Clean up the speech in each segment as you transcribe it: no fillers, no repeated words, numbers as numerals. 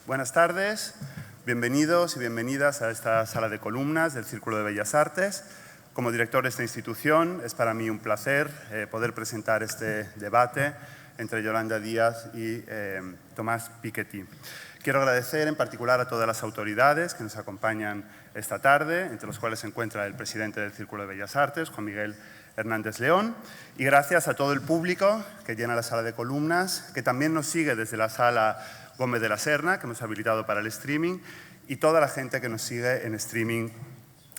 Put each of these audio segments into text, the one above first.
Buenas tardes, bienvenidos y bienvenidas a esta sala de columnas del Círculo de Bellas Artes. Como director de esta institución, es para mí un placer poder presentar este debate entre Yolanda Díaz y Tomás Piketty. Quiero agradecer en particular a todas las autoridades que nos acompañan esta tarde, entre los cuales se encuentra el presidente del Círculo de Bellas Artes, Juan Miguel Hernández León, y gracias a todo el público que llena la sala de columnas, que también nos sigue desde la sala Gómez de la Serna, que hemos habilitado para el streaming, y toda la gente que nos sigue en streaming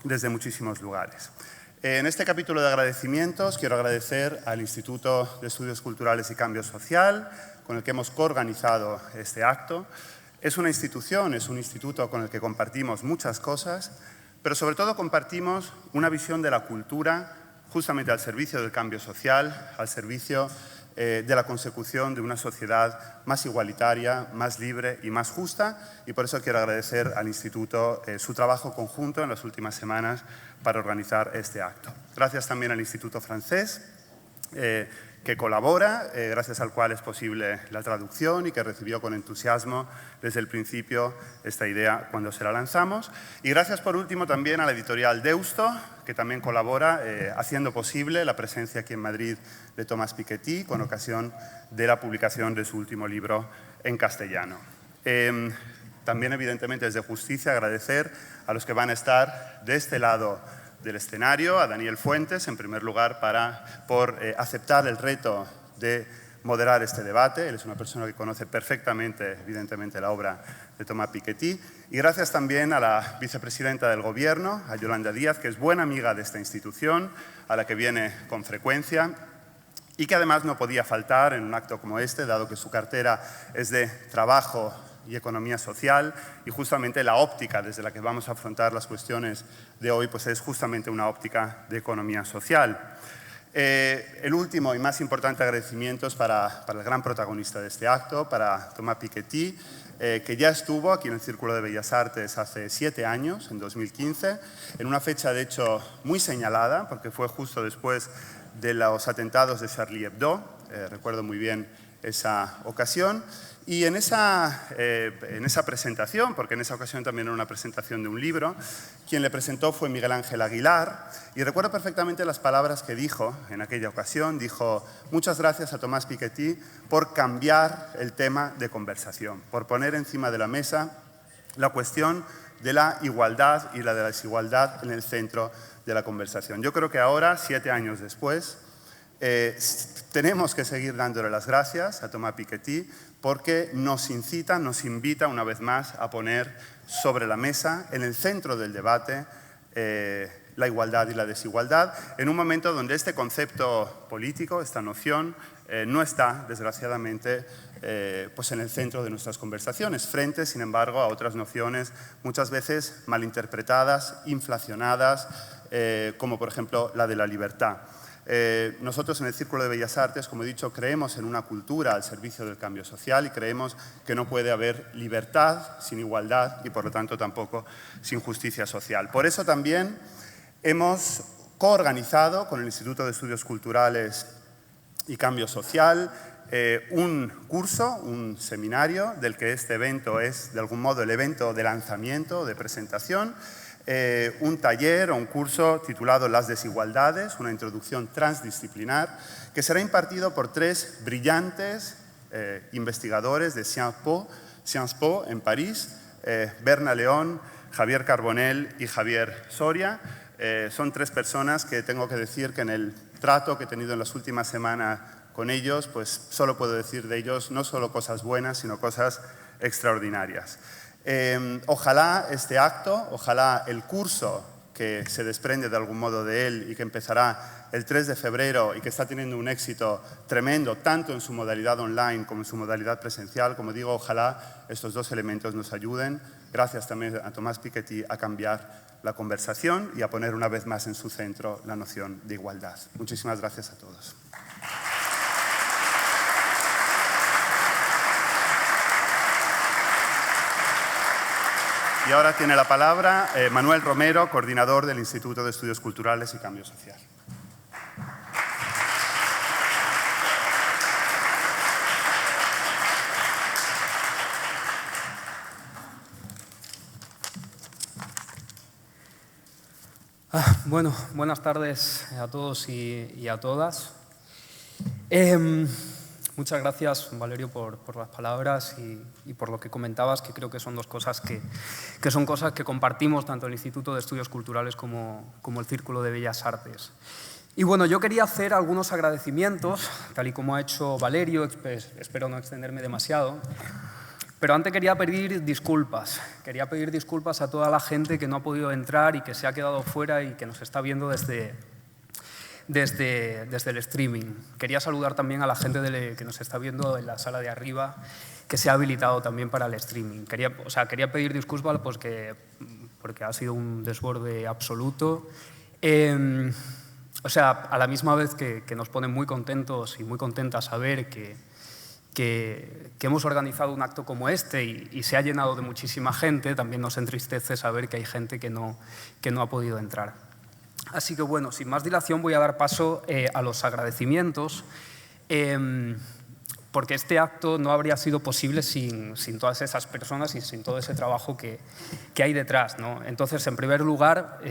desde muchísimos lugares. En este capítulo de agradecimientos quiero agradecer al Instituto de Estudios Culturales y Cambio Social, con el que hemos coorganizado este acto. Es una institución, es un instituto con el que compartimos muchas cosas, pero sobre todo compartimos una visión de la cultura justamente al servicio del cambio social, al servicio de la consecución de una sociedad más igualitaria, más libre y más justa, y por eso quiero agradecer al Instituto su trabajo conjunto en las últimas semanas para organizar este acto. Gracias también al Instituto francés, que colabora, gracias al cual es posible la traducción y que recibió con entusiasmo desde el principio esta idea cuando se la lanzamos. Y gracias por último también a la editorial Deusto, que también colabora haciendo posible la presencia aquí en Madrid de Tomás Piketty con ocasión de la publicación de su último libro en castellano. También evidentemente es de justicia agradecer a los que van a estar de este lado del escenario, a Daniel Fuentes, en primer lugar, por aceptar el reto de moderar este debate. Él es una persona que conoce perfectamente, evidentemente, la obra de Tomás Piketty. Y gracias también a la vicepresidenta del Gobierno, a Yolanda Díaz, que es buena amiga de esta institución, a la que viene con frecuencia y que además no podía faltar en un acto como este, dado que su cartera es de Trabajo y Economía Social, y justamente la óptica desde la que vamos a afrontar las cuestiones de hoy pues es justamente una óptica de economía social. El último y más importante agradecimiento es para el gran protagonista de este acto, para Tomás Piketty, que ya estuvo aquí en el Círculo de Bellas Artes hace 7 años, en 2015, en una fecha de hecho muy señalada, porque fue justo después de los atentados de Charlie Hebdo, recuerdo muy bien esa ocasión. Y en esa presentación, porque en esa ocasión también era una presentación de un libro, quien le presentó fue Miguel Ángel Aguilar, y recuerdo perfectamente las palabras que dijo en aquella ocasión. Dijo: muchas gracias a Tomás Piketty por cambiar el tema de conversación, por poner encima de la mesa la cuestión de la igualdad y la de la desigualdad en el centro de la conversación. Yo creo que ahora, 7 años después, tenemos que seguir dándole las gracias a Tomás Piketty porque nos incita, nos invita una vez más a poner sobre la mesa, en el centro del debate, la igualdad y la desigualdad, en un momento donde este concepto político, esta noción, no está, desgraciadamente, pues en el centro de nuestras conversaciones, frente, sin embargo, a otras nociones muchas veces malinterpretadas, inflacionadas, como por ejemplo la de la libertad. Nosotros en el Círculo de Bellas Artes, como he dicho, creemos en una cultura al servicio del cambio social y creemos que no puede haber libertad sin igualdad y, por lo tanto, tampoco sin justicia social. Por eso también hemos coorganizado con el Instituto de Estudios Culturales y Cambio Social un curso, un seminario, del que este evento es, de algún modo, el evento de lanzamiento, de presentación, un taller o un curso titulado Las desigualdades, una introducción transdisciplinar, que será impartido por 3 brillantes investigadores de Sciences Po en París, Berna León, Javier Carbonell y Javier Soria. Son 3 personas que tengo que decir que en el trato que he tenido en las últimas semanas con ellos, pues solo puedo decir de ellos no solo cosas buenas, sino cosas extraordinarias. Ojalá este acto, ojalá el curso que se desprende de algún modo de él y que empezará el 3 de febrero y que está teniendo un éxito tremendo, tanto en su modalidad online como en su modalidad presencial, como digo, ojalá estos 2 elementos nos ayuden, gracias también a Tomás Piketty, a cambiar la conversación y a poner una vez más en su centro la noción de igualdad. Muchísimas gracias a todos. Y ahora tiene la palabra Manuel Romero, coordinador del Instituto de Estudios Culturales y Cambio Social. Bueno, buenas tardes a todos y a todas. Muchas gracias, Valerio, por las palabras y por lo que comentabas, que creo que son dos cosas que son cosas que compartimos tanto el Instituto de Estudios Culturales como el Círculo de Bellas Artes. Y bueno, yo quería hacer algunos agradecimientos, tal y como ha hecho Valerio, espero no extenderme demasiado. Pero antes quería pedir disculpas. Quería pedir disculpas a toda la gente que no ha podido entrar y que se ha quedado fuera y que nos está viendo desde el streaming. Quería saludar también a la gente que nos está viendo en la sala de arriba, que se ha habilitado también para el streaming. Quería pedir disculpas porque ha sido un desborde absoluto. A la misma vez que nos pone muy contentos y muy contentas saber que hemos organizado un acto como este y se ha llenado de muchísima gente, también nos entristece saber que hay gente que no ha podido entrar. Así que bueno, sin más dilación voy a dar paso a los agradecimientos, porque este acto no habría sido posible sin todas esas personas y sin todo ese trabajo que hay detrás, ¿no? Entonces, en primer lugar,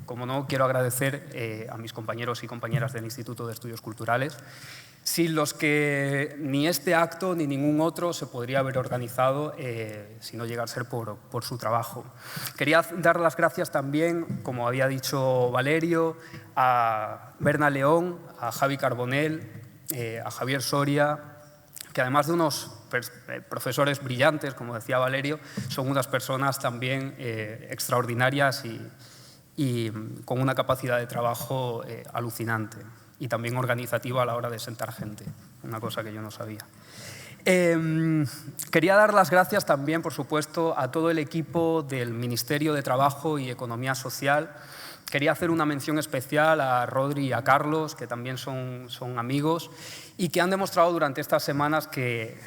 como no, quiero agradecer a mis compañeros y compañeras del Instituto de Estudios Culturales, sin los que ni este acto ni ningún otro se podría haber organizado si no llegara a ser por su trabajo. Quería dar las gracias también, como había dicho Valerio, a Berna León, a Javi Carbonell, a Javier Soria, que además de unos profesores brillantes, como decía Valerio, son unas personas también extraordinarias y con una capacidad de trabajo alucinante. Y también organizativa a la hora de sentar gente, una cosa que yo no sabía. Quería dar las gracias también, por supuesto, a todo el equipo del Ministerio de Trabajo y Economía Social. Quería hacer una mención especial a Rodri y a Carlos, que también son amigos y que han demostrado durante estas semanas que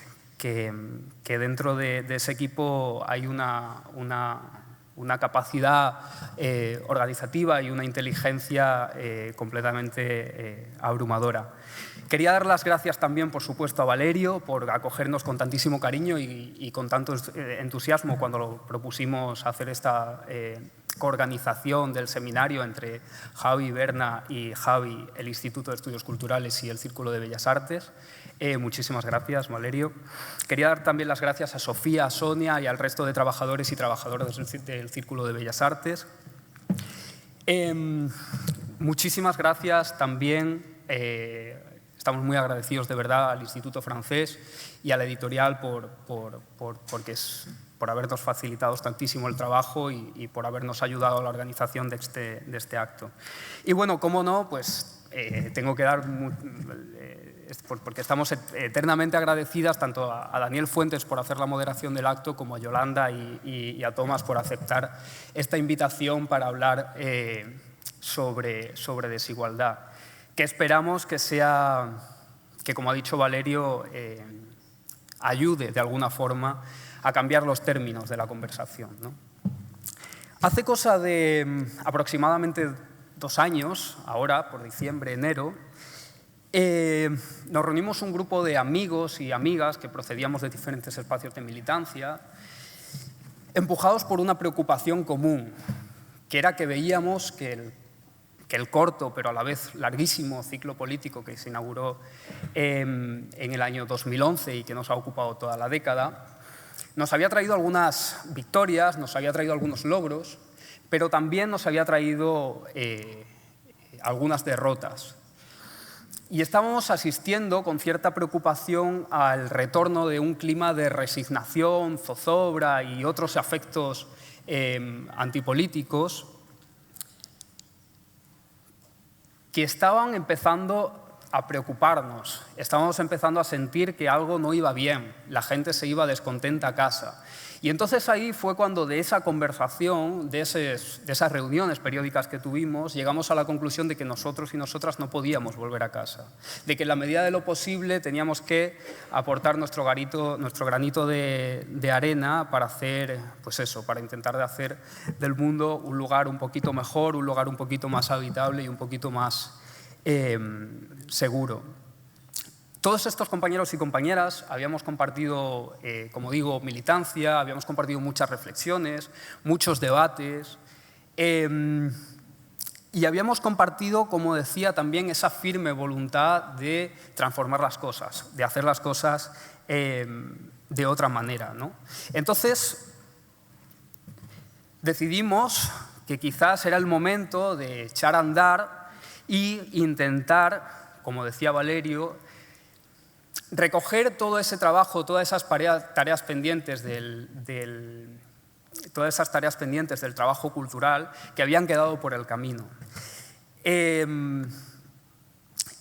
dentro de ese equipo hay una capacidad organizativa y una inteligencia completamente abrumadora. Quería dar las gracias también, por supuesto, a Valerio por acogernos con tantísimo cariño y con tanto entusiasmo cuando lo propusimos hacer esta coorganización del seminario entre Javi, Berna y Javi, el Instituto de Estudios Culturales y el Círculo de Bellas Artes. Muchísimas gracias, Valerio. Quería dar también las gracias a Sofía, a Sonia y al resto de trabajadores y trabajadoras del Círculo de Bellas Artes. Muchísimas gracias también, estamos muy agradecidos de verdad al Instituto Francés y a la editorial por habernos facilitado tantísimo el trabajo y por habernos ayudado a la organización de este acto. Y bueno, cómo no, pues tengo que dar, porque estamos eternamente agradecidas tanto a Daniel Fuentes por hacer la moderación del acto como a Yolanda y a Tomás por aceptar esta invitación para hablar sobre desigualdad, que esperamos que como ha dicho Valerio, ayude de alguna forma a cambiar los términos de la conversación, ¿no? Hace cosa de aproximadamente 2 años, ahora por diciembre, enero, nos reunimos un grupo de amigos y amigas que procedíamos de diferentes espacios de militancia, empujados por una preocupación común, que era que veíamos que el corto, pero a la vez larguísimo ciclo político que se inauguró en el año 2011 y que nos ha ocupado toda la década, nos había traído algunas victorias, nos había traído algunos logros, pero también nos había traído algunas derrotas. Y estábamos asistiendo con cierta preocupación al retorno de un clima de resignación, zozobra y otros afectos antipolíticos que estaban empezando a preocuparnos. Estábamos empezando a sentir que algo no iba bien, la gente se iba descontenta a casa. Y entonces ahí fue cuando de esa conversación, de esas reuniones periódicas que tuvimos, llegamos a la conclusión de que nosotros y nosotras no podíamos volver a casa, de que en la medida de lo posible teníamos que aportar nuestro granito de arena para hacer, pues eso, para intentar de hacer del mundo un lugar un poquito mejor, un lugar un poquito más habitable y un poquito más seguro. Todos estos compañeros y compañeras habíamos compartido, como digo, militancia, habíamos compartido muchas reflexiones, muchos debates, Y habíamos compartido, como decía, también esa firme voluntad de transformar las cosas, de hacer las cosas de otra manera, ¿no? Entonces, decidimos que quizás era el momento de echar a andar e intentar, como decía Valerio, recoger todo ese trabajo, todas esas tareas pendientes todas esas tareas pendientes del trabajo cultural que habían quedado por el camino.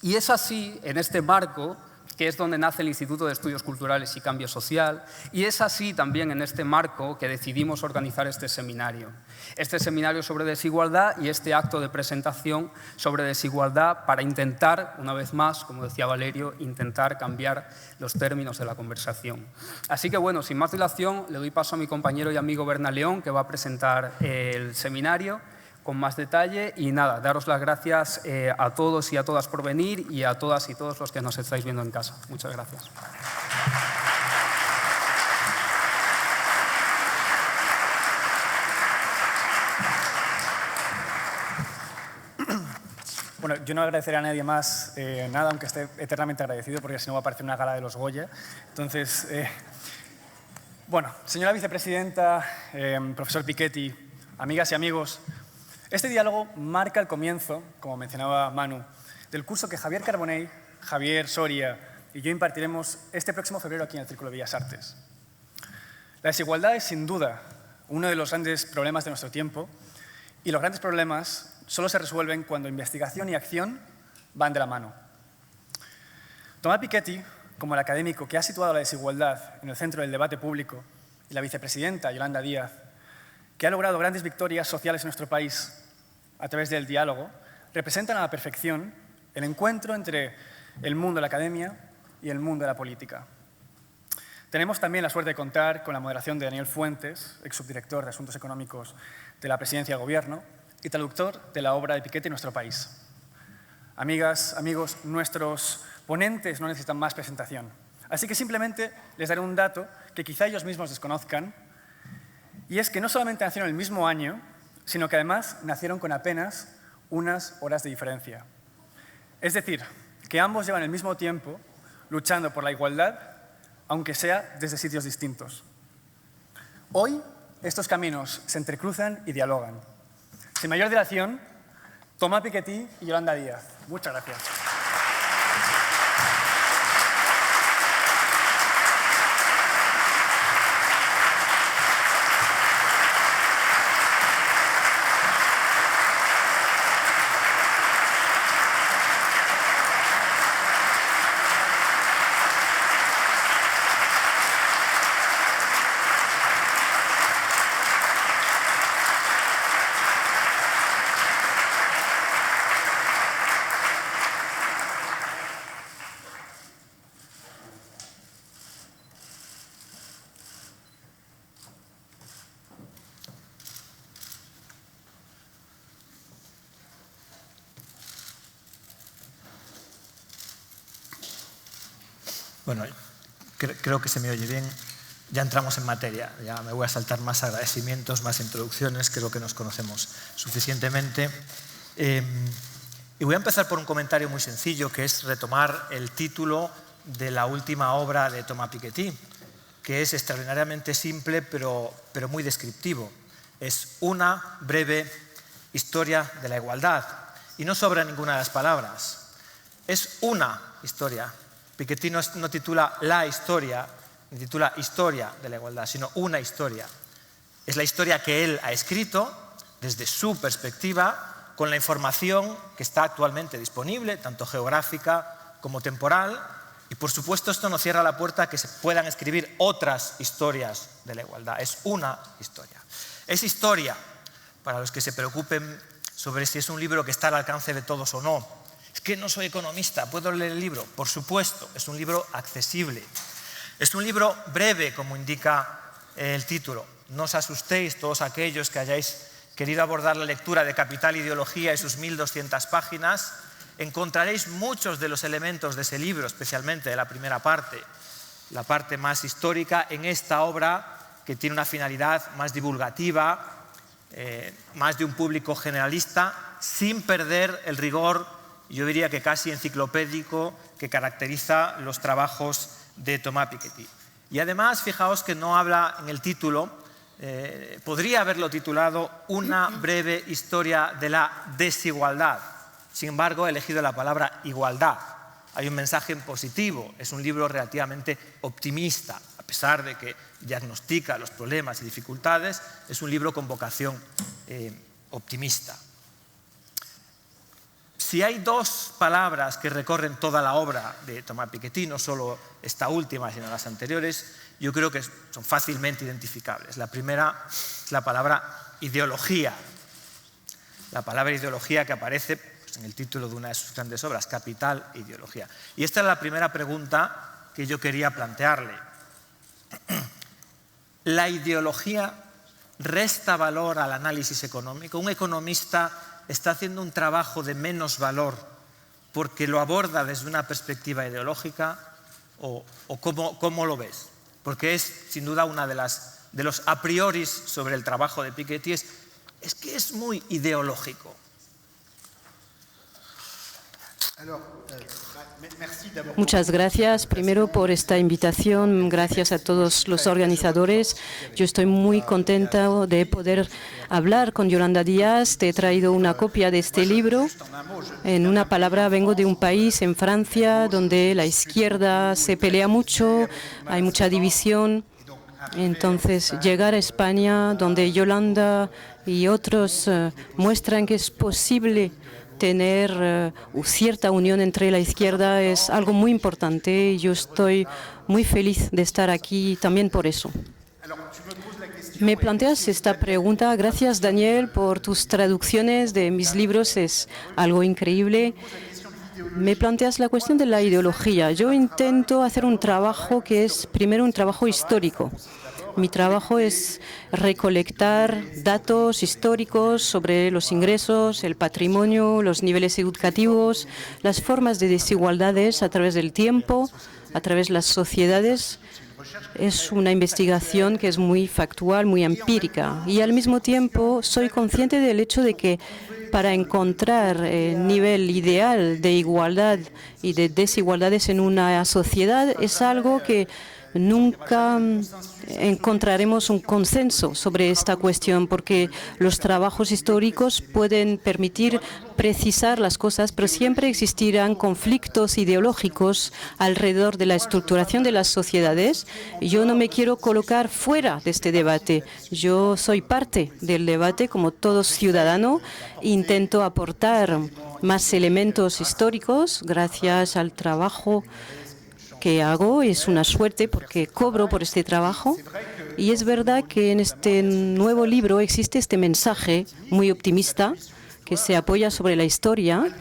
Y es así, en este marco, que es donde nace el Instituto de Estudios Culturales y Cambio Social, y es así también en este marco que decidimos organizar este seminario sobre desigualdad y este acto de presentación sobre desigualdad para intentar, una vez más, como decía Valerio, intentar cambiar los términos de la conversación. Así que, bueno, sin más dilación, le doy paso a mi compañero y amigo Berna León, que va a presentar el seminario con más detalle. Y nada, daros las gracias a todos y a todas por venir y a todas y todos los que nos estáis viendo en casa. Muchas gracias. Bueno, yo no agradeceré a nadie más nada, aunque esté eternamente agradecido, porque si no va a parecer una gala de los Goya. Entonces, bueno, señora vicepresidenta, profesor Piketty, amigas y amigos, este diálogo marca el comienzo, como mencionaba Manu, del curso que Javier Carbonell, Javier Soria y yo impartiremos este próximo febrero aquí en el Círculo de Bellas Artes. La desigualdad es, sin duda, uno de los grandes problemas de nuestro tiempo, y los grandes problemas solo se resuelven cuando investigación y acción van de la mano. Thomas Piketty, como el académico que ha situado la desigualdad en el centro del debate público, y la vicepresidenta Yolanda Díaz, que ha logrado grandes victorias sociales en nuestro país a través del diálogo, representan a la perfección el encuentro entre el mundo de la academia y el mundo de la política. Tenemos también la suerte de contar con la moderación de Daniel Fuentes, ex subdirector de Asuntos Económicos de la Presidencia del Gobierno y traductor de la obra de Piketty en nuestro país. Amigas, amigos, nuestros ponentes no necesitan más presentación, así que simplemente les daré un dato que quizá ellos mismos desconozcan, y es que no solamente nacieron el mismo año, sino que además nacieron con apenas unas horas de diferencia. Es decir, que ambos llevan el mismo tiempo luchando por la igualdad, aunque sea desde sitios distintos. Hoy, estos caminos se entrecruzan y dialogan. Sin mayor dilación, Thomas Piketty y Yolanda Díaz. Muchas gracias. Bueno, creo que se me oye bien. Ya entramos en materia. Ya me voy a saltar más agradecimientos, más introducciones. Creo que nos conocemos suficientemente. Y voy a empezar por un comentario muy sencillo, que es retomar el título de la última obra de Thomas Piketty, que es extraordinariamente simple, pero muy descriptivo. Es una breve historia de la igualdad. Y no sobra ninguna de las palabras. Es una historia. Piketty no titula la historia, ni titula historia de la igualdad, sino una historia. Es la historia que él ha escrito desde su perspectiva, con la información que está actualmente disponible, tanto geográfica como temporal, y por supuesto esto no cierra la puerta a que se puedan escribir otras historias de la igualdad. Es una historia. Es historia, para los que se preocupen sobre si es un libro que está al alcance de todos o no. Es que no soy economista, ¿puedo leer el libro? Por supuesto, es un libro accesible. Es un libro breve, como indica el título. No os asustéis todos aquellos que hayáis querido abordar la lectura de Capital e Ideología y sus 1200 páginas. Encontraréis muchos de los elementos de ese libro, especialmente de la primera parte, la parte más histórica, en esta obra que tiene una finalidad más divulgativa más de un público generalista, sin perder el rigor, yo diría que casi enciclopédico, que caracteriza los trabajos de Thomas Piketty. Y además, fijaos que no habla en el título, podría haberlo titulado Una breve historia de la desigualdad. Sin embargo, he elegido la palabra igualdad. Hay un mensaje en positivo, es un libro relativamente optimista, a pesar de que diagnostica los problemas y dificultades, es un libro con vocación optimista. Si hay dos palabras que recorren toda la obra de Thomas Piketty, no solo esta última, sino las anteriores, yo creo que son fácilmente identificables. La primera es la palabra ideología. La palabra ideología que aparece en el título de una de sus grandes obras, Capital e ideología. Y esta es la primera pregunta que yo quería plantearle. ¿La ideología resta valor al análisis económico? ¿Un economista está haciendo un trabajo de menos valor porque lo aborda desde una perspectiva ideológica? ¿O cómo lo ves? Porque es, sin duda, una de los a priori sobre el trabajo de Piketty, es que es muy ideológico. Muchas gracias primero por esta invitación, gracias a todos los organizadores. Yo estoy muy contenta de poder hablar con Yolanda Díaz. Te he traído una copia de este libro. En una palabra, vengo de un país, en Francia, donde la izquierda se pelea mucho, hay mucha división. Entonces, llegar a España, donde Yolanda y otros muestran que es posible tener cierta unión entre la izquierda, es algo muy importante y yo estoy muy feliz de estar aquí también por eso. Me planteas esta pregunta. Gracias, Daniel, por tus traducciones de mis libros. Es algo increíble. Me planteas la cuestión de la ideología. Yo intento hacer un trabajo que es primero un trabajo histórico. Mi trabajo es recolectar datos históricos sobre los ingresos, el patrimonio, los niveles educativos, las formas de desigualdades a través del tiempo, a través de las sociedades. Es una investigación que es muy factual, muy empírica. Y al mismo tiempo soy consciente del hecho de que para encontrar el nivel ideal de igualdad y de desigualdades en una sociedad es algo que nunca encontraremos un consenso sobre esta cuestión, porque los trabajos históricos pueden permitir precisar las cosas, pero siempre existirán conflictos ideológicos alrededor de la estructuración de las sociedades. Yo no me quiero colocar fuera de este debate. Yo soy parte del debate como todo ciudadano. Intento aportar más elementos históricos gracias al trabajo que hago. Es una suerte porque cobro por este trabajo y es verdad que en este nuevo libro existe este mensaje muy optimista que se apoya sobre la historia.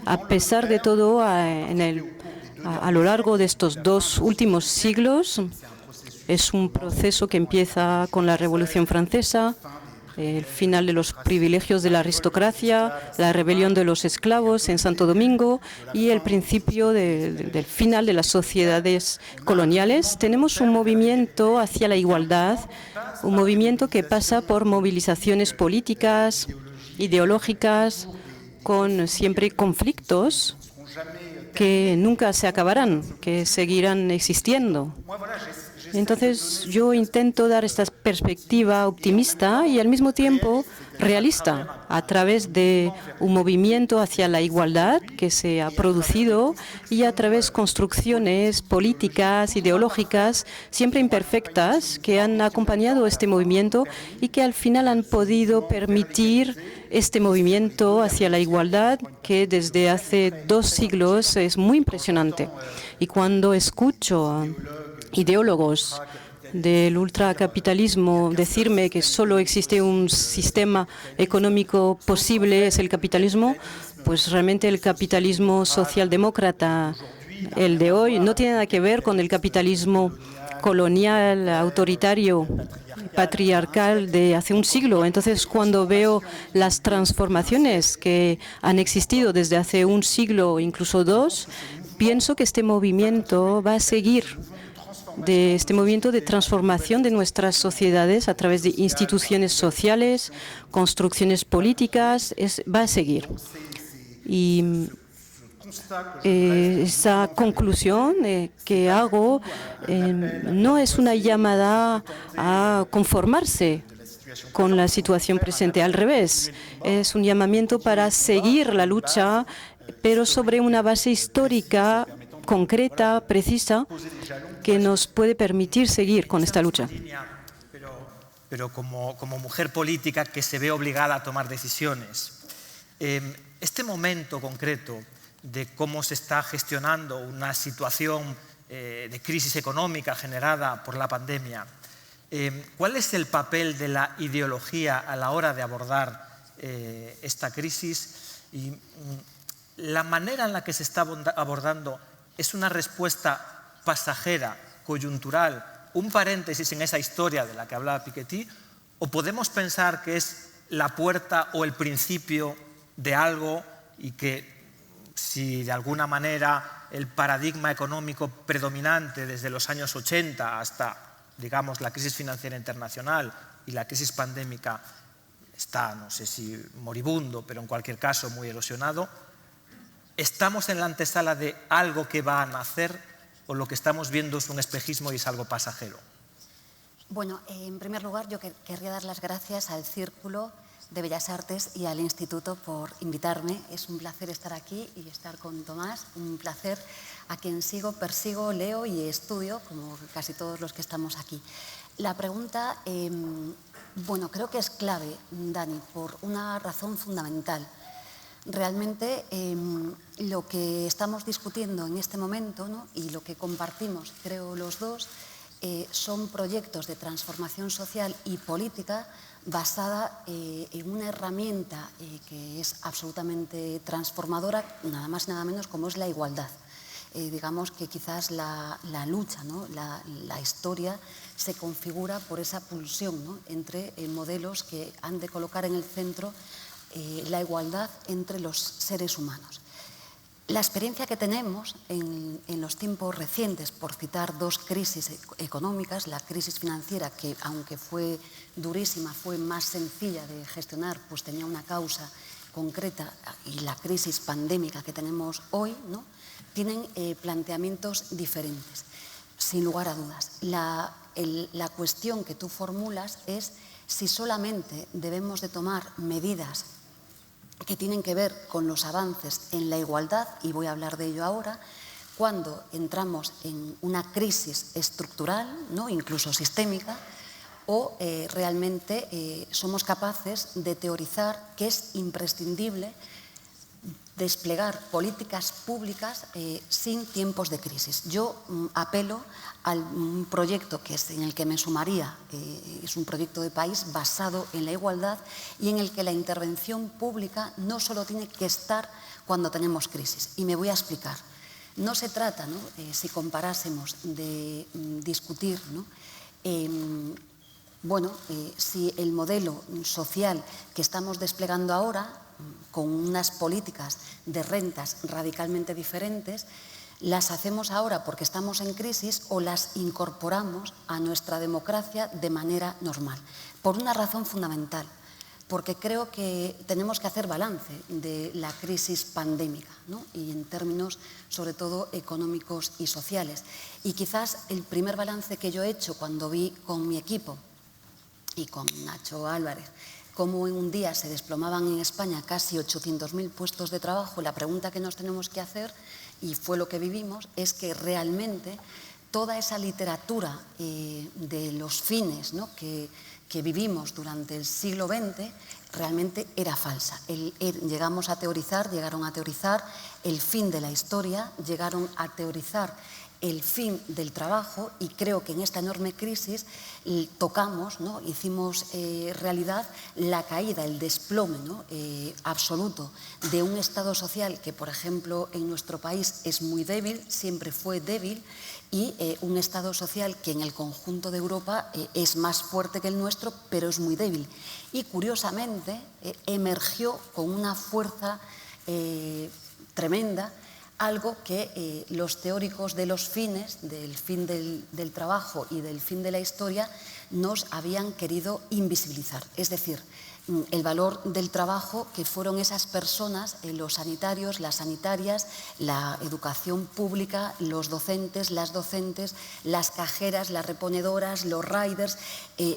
A pesar de todo, a lo largo de estos 2 últimos siglos, es un proceso que empieza con la Revolución Francesa, el final de los privilegios de la aristocracia, la rebelión de los esclavos en Santo Domingo y el principio del final de las sociedades coloniales. Tenemos un movimiento hacia la igualdad, un movimiento que pasa por movilizaciones políticas, ideológicas, con siempre conflictos que nunca se acabarán, que seguirán existiendo. Entonces, yo intento dar esta perspectiva optimista y al mismo tiempo realista a través de un movimiento hacia la igualdad que se ha producido y a través de construcciones políticas, ideológicas, siempre imperfectas, que han acompañado este movimiento y que al final han podido permitir este movimiento hacia la igualdad que desde hace 2 siglos es muy impresionante. Y cuando escucho a ideólogos del ultracapitalismo decirme que solo existe un sistema económico posible, es el capitalismo, pues realmente el capitalismo socialdemócrata, el de hoy, no tiene nada que ver con el capitalismo colonial, autoritario, patriarcal de hace un siglo. Entonces, cuando veo las transformaciones que han existido desde hace un siglo, incluso 2, pienso que este movimiento va a seguir de este movimiento de transformación de nuestras sociedades a través de instituciones sociales, construcciones políticas, va a seguir. Y esa conclusión que hago no es una llamada a conformarse con la situación presente, al revés, es un llamamiento para seguir la lucha, pero sobre una base histórica concreta, precisa, que nos puede permitir seguir con esta lucha. Pero como mujer política que se ve obligada a tomar decisiones, este momento concreto de cómo se está gestionando una situación de crisis económica generada por la pandemia, ¿cuál es el papel de la ideología a la hora de abordar esta crisis? Y la manera en la que se está abordando es una respuesta pasajera, coyuntural, un paréntesis en esa historia de la que hablaba Piketty, o podemos pensar que es la puerta o el principio de algo y que si de alguna manera el paradigma económico predominante desde los años 80 hasta, digamos, la crisis financiera internacional y la crisis pandémica está, no sé si moribundo, pero en cualquier caso muy erosionado, ¿estamos en la antesala de algo que va a nacer o lo que estamos viendo es un espejismo y es algo pasajero? Bueno, en primer lugar yo querría dar las gracias al Círculo de Bellas Artes y al Instituto por invitarme. Es un placer estar aquí y estar con Tomás, un placer a quien sigo, persigo, leo y estudio, como casi todos los que estamos aquí. La pregunta, bueno, creo que es clave, Dani, por una razón fundamental. Realmente lo que estamos discutiendo en este momento, ¿no?, y lo que compartimos, creo, los dos, son proyectos de transformación social y política basada en una herramienta que es absolutamente transformadora, nada más y nada menos, como es la igualdad. Digamos que quizás la lucha, ¿no?, la historia se configura por esa pulsión, ¿no?, entre modelos que han de colocar en el centro la igualdad entre los seres humanos. La experiencia que tenemos en los tiempos recientes, por citar dos crisis económicas, la crisis financiera, que aunque fue durísima, fue más sencilla de gestionar, pues tenía una causa concreta, y la crisis pandémica que tenemos hoy, ¿no?, tienen planteamientos diferentes, sin lugar a dudas. La cuestión que tú formulas es si solamente debemos de tomar medidas que tienen que ver con los avances en la igualdad, y voy a hablar de ello ahora, cuando entramos en una crisis estructural, ¿no?, incluso sistémica, o realmente somos capaces de teorizar que es imprescindible desplegar políticas públicas sin tiempos de crisis. Yo apelo a un proyecto que es en el que me sumaría, es un proyecto de país basado en la igualdad y en el que la intervención pública no solo tiene que estar cuando tenemos crisis. Y me voy a explicar. No se trata, ¿no?, si comparásemos, de discutir, ¿no?, si el modelo social que estamos desplegando ahora, con unas políticas de rentas radicalmente diferentes, las hacemos ahora porque estamos en crisis o las incorporamos a nuestra democracia de manera normal. Por una razón fundamental, porque creo que tenemos que hacer balance de la crisis pandémica, ¿no?, y en términos sobre todo económicos y sociales. Y quizás el primer balance que yo he hecho cuando vi con mi equipo y con Nacho Álvarez cómo en un día se desplomaban en España casi 800.000 puestos de trabajo, la pregunta que nos tenemos que hacer, y fue lo que vivimos, es que realmente toda esa literatura de los fines, ¿no?, que vivimos durante el siglo XX realmente era falsa. Llegaron a teorizar el fin de la historia, llegaron a teorizar el fin del trabajo, y creo que en esta enorme crisis tocamos, ¿no?, hicimos realidad la caída, el desplome, ¿no?, absoluto de un Estado social que, por ejemplo, en nuestro país es muy débil, siempre fue débil, y un Estado social que en el conjunto de Europa es más fuerte que el nuestro, pero es muy débil. Y curiosamente emergió con una fuerza tremenda algo que los teóricos de los fines, del fin del trabajo y del fin de la historia, nos habían querido invisibilizar. Es decir, el valor del trabajo, que fueron esas personas, los sanitarios, las sanitarias, la educación pública, los docentes, las docentes, las cajeras, las reponedoras, los riders,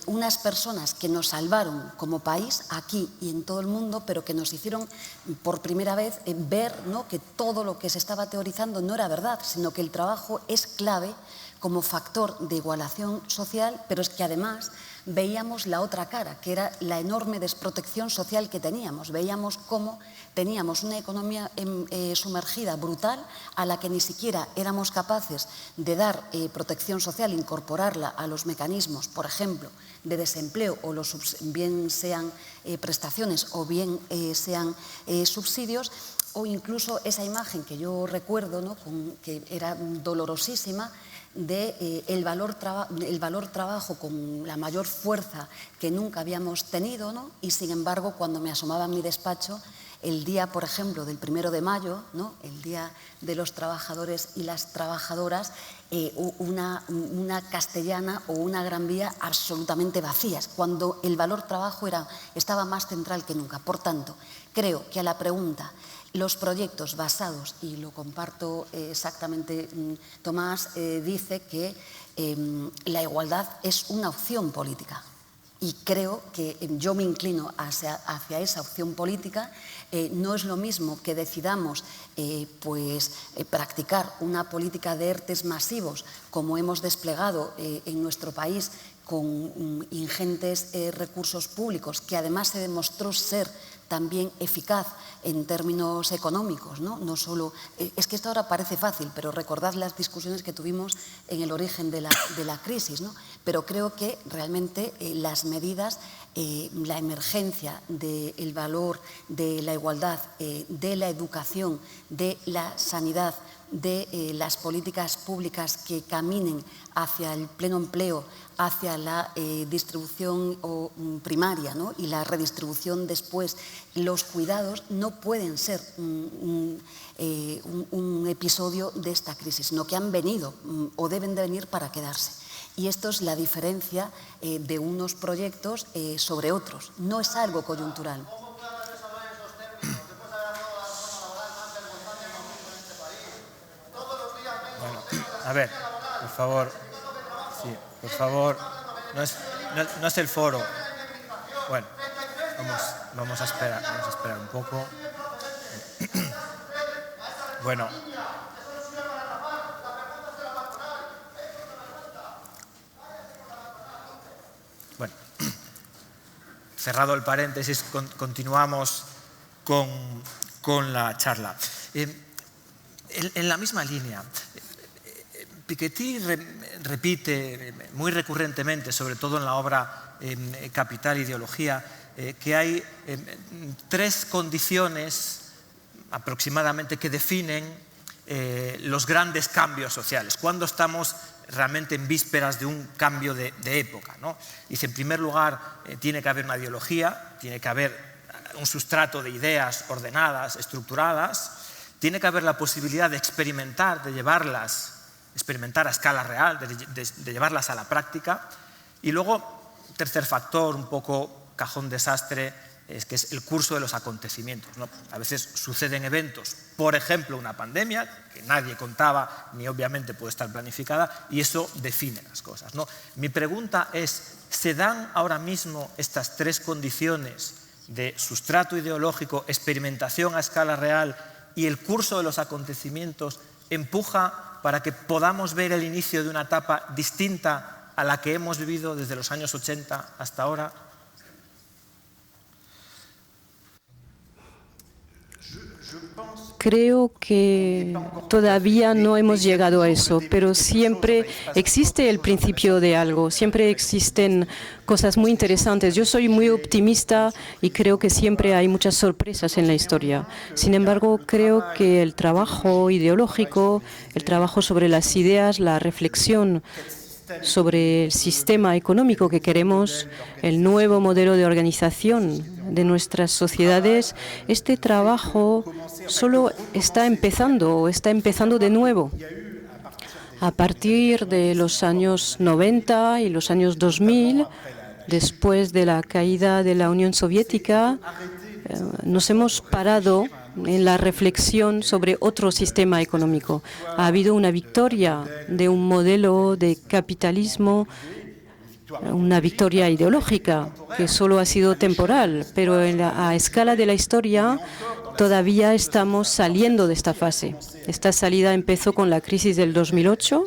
unas personas que nos salvaron como país aquí y en todo el mundo, pero que nos hicieron por primera vez ver, ¿no?, que todo lo que se estaba teorizando no era verdad, sino que el trabajo es clave como factor de igualación social, pero es que además veíamos la otra cara, que era la enorme desprotección social que teníamos. Veíamos cómo teníamos una economía sumergida brutal a la que ni siquiera éramos capaces de dar protección social, incorporarla a los mecanismos, por ejemplo, de desempleo, o bien sean prestaciones o bien sean subsidios, o incluso esa imagen que yo recuerdo, ¿no?, que era dolorosísima, el valor trabajo con la mayor fuerza que nunca habíamos tenido, ¿no? Y sin embargo, cuando me asomaba en mi despacho, el día, por ejemplo, del 1 de mayo, ¿no?, el Día de los Trabajadores y las Trabajadoras, una Castellana o una Gran Vía absolutamente vacías, cuando el valor trabajo estaba más central que nunca. Por tanto, creo que a la pregunta, los proyectos basados, y lo comparto exactamente, Tomás dice que la igualdad es una opción política. Y creo que yo me inclino hacia esa opción política. No es lo mismo que decidamos practicar una política de ERTEs masivos, como hemos desplegado en nuestro país, con ingentes recursos públicos, que además se demostró ser también eficaz en términos económicos, ¿no? No solo, es que esto ahora parece fácil, pero recordad las discusiones que tuvimos en el origen de la crisis, ¿no? Pero creo que realmente las medidas, la emergencia del valor de la igualdad, de la educación, de la sanidad, de las políticas públicas que caminen hacia el pleno empleo, hacia la distribución primaria, ¿no?, y la redistribución después, los cuidados no pueden ser un episodio de esta crisis, sino que han venido o deben de venir para quedarse. Y esto es la diferencia de unos proyectos sobre otros. No es algo coyuntural. Bueno, a ver, por favor. Sí, por favor, no es el foro. Bueno, vamos a esperar un poco. Bueno. Bueno, cerrado el paréntesis, continuamos con la charla. En la misma línea, Piketty repite muy recurrentemente, sobre todo en la obra Capital e Ideología, que hay tres condiciones aproximadamente que definen los grandes cambios sociales, cuando estamos realmente en vísperas de un cambio de época, ¿no? Dice, en primer lugar, tiene que haber una ideología, tiene que haber un sustrato de ideas ordenadas, estructuradas, tiene que haber la posibilidad de experimentar a escala real, de llevarlas a la práctica. Y luego, tercer factor, un poco cajón desastre, que es el curso de los acontecimientos, ¿no? A veces suceden eventos, por ejemplo, una pandemia, que nadie contaba ni obviamente puede estar planificada, y eso define las cosas, ¿no? Mi pregunta es, ¿se dan ahora mismo estas tres condiciones de sustrato ideológico, experimentación a escala real y el curso de los acontecimientos empuja para que podamos ver el inicio de una etapa distinta a la que hemos vivido desde los años 80 hasta ahora? Creo que todavía no hemos llegado a eso, pero siempre existe el principio de algo, siempre existen cosas muy interesantes. Yo soy muy optimista y creo que siempre hay muchas sorpresas en la historia. Sin embargo, creo que el trabajo ideológico, el trabajo sobre las ideas, la reflexión sobre el sistema económico que queremos, el nuevo modelo de organización de nuestras sociedades, este trabajo solo está empezando de nuevo. A partir de los años 90 y los años 2000, después de la caída de la Unión Soviética, nos hemos parado en la reflexión sobre otro sistema económico. Ha habido una victoria de un modelo de capitalismo, una victoria ideológica que solo ha sido temporal, pero a escala de la historia todavía estamos saliendo de esta fase. Esta salida empezó con la crisis del 2008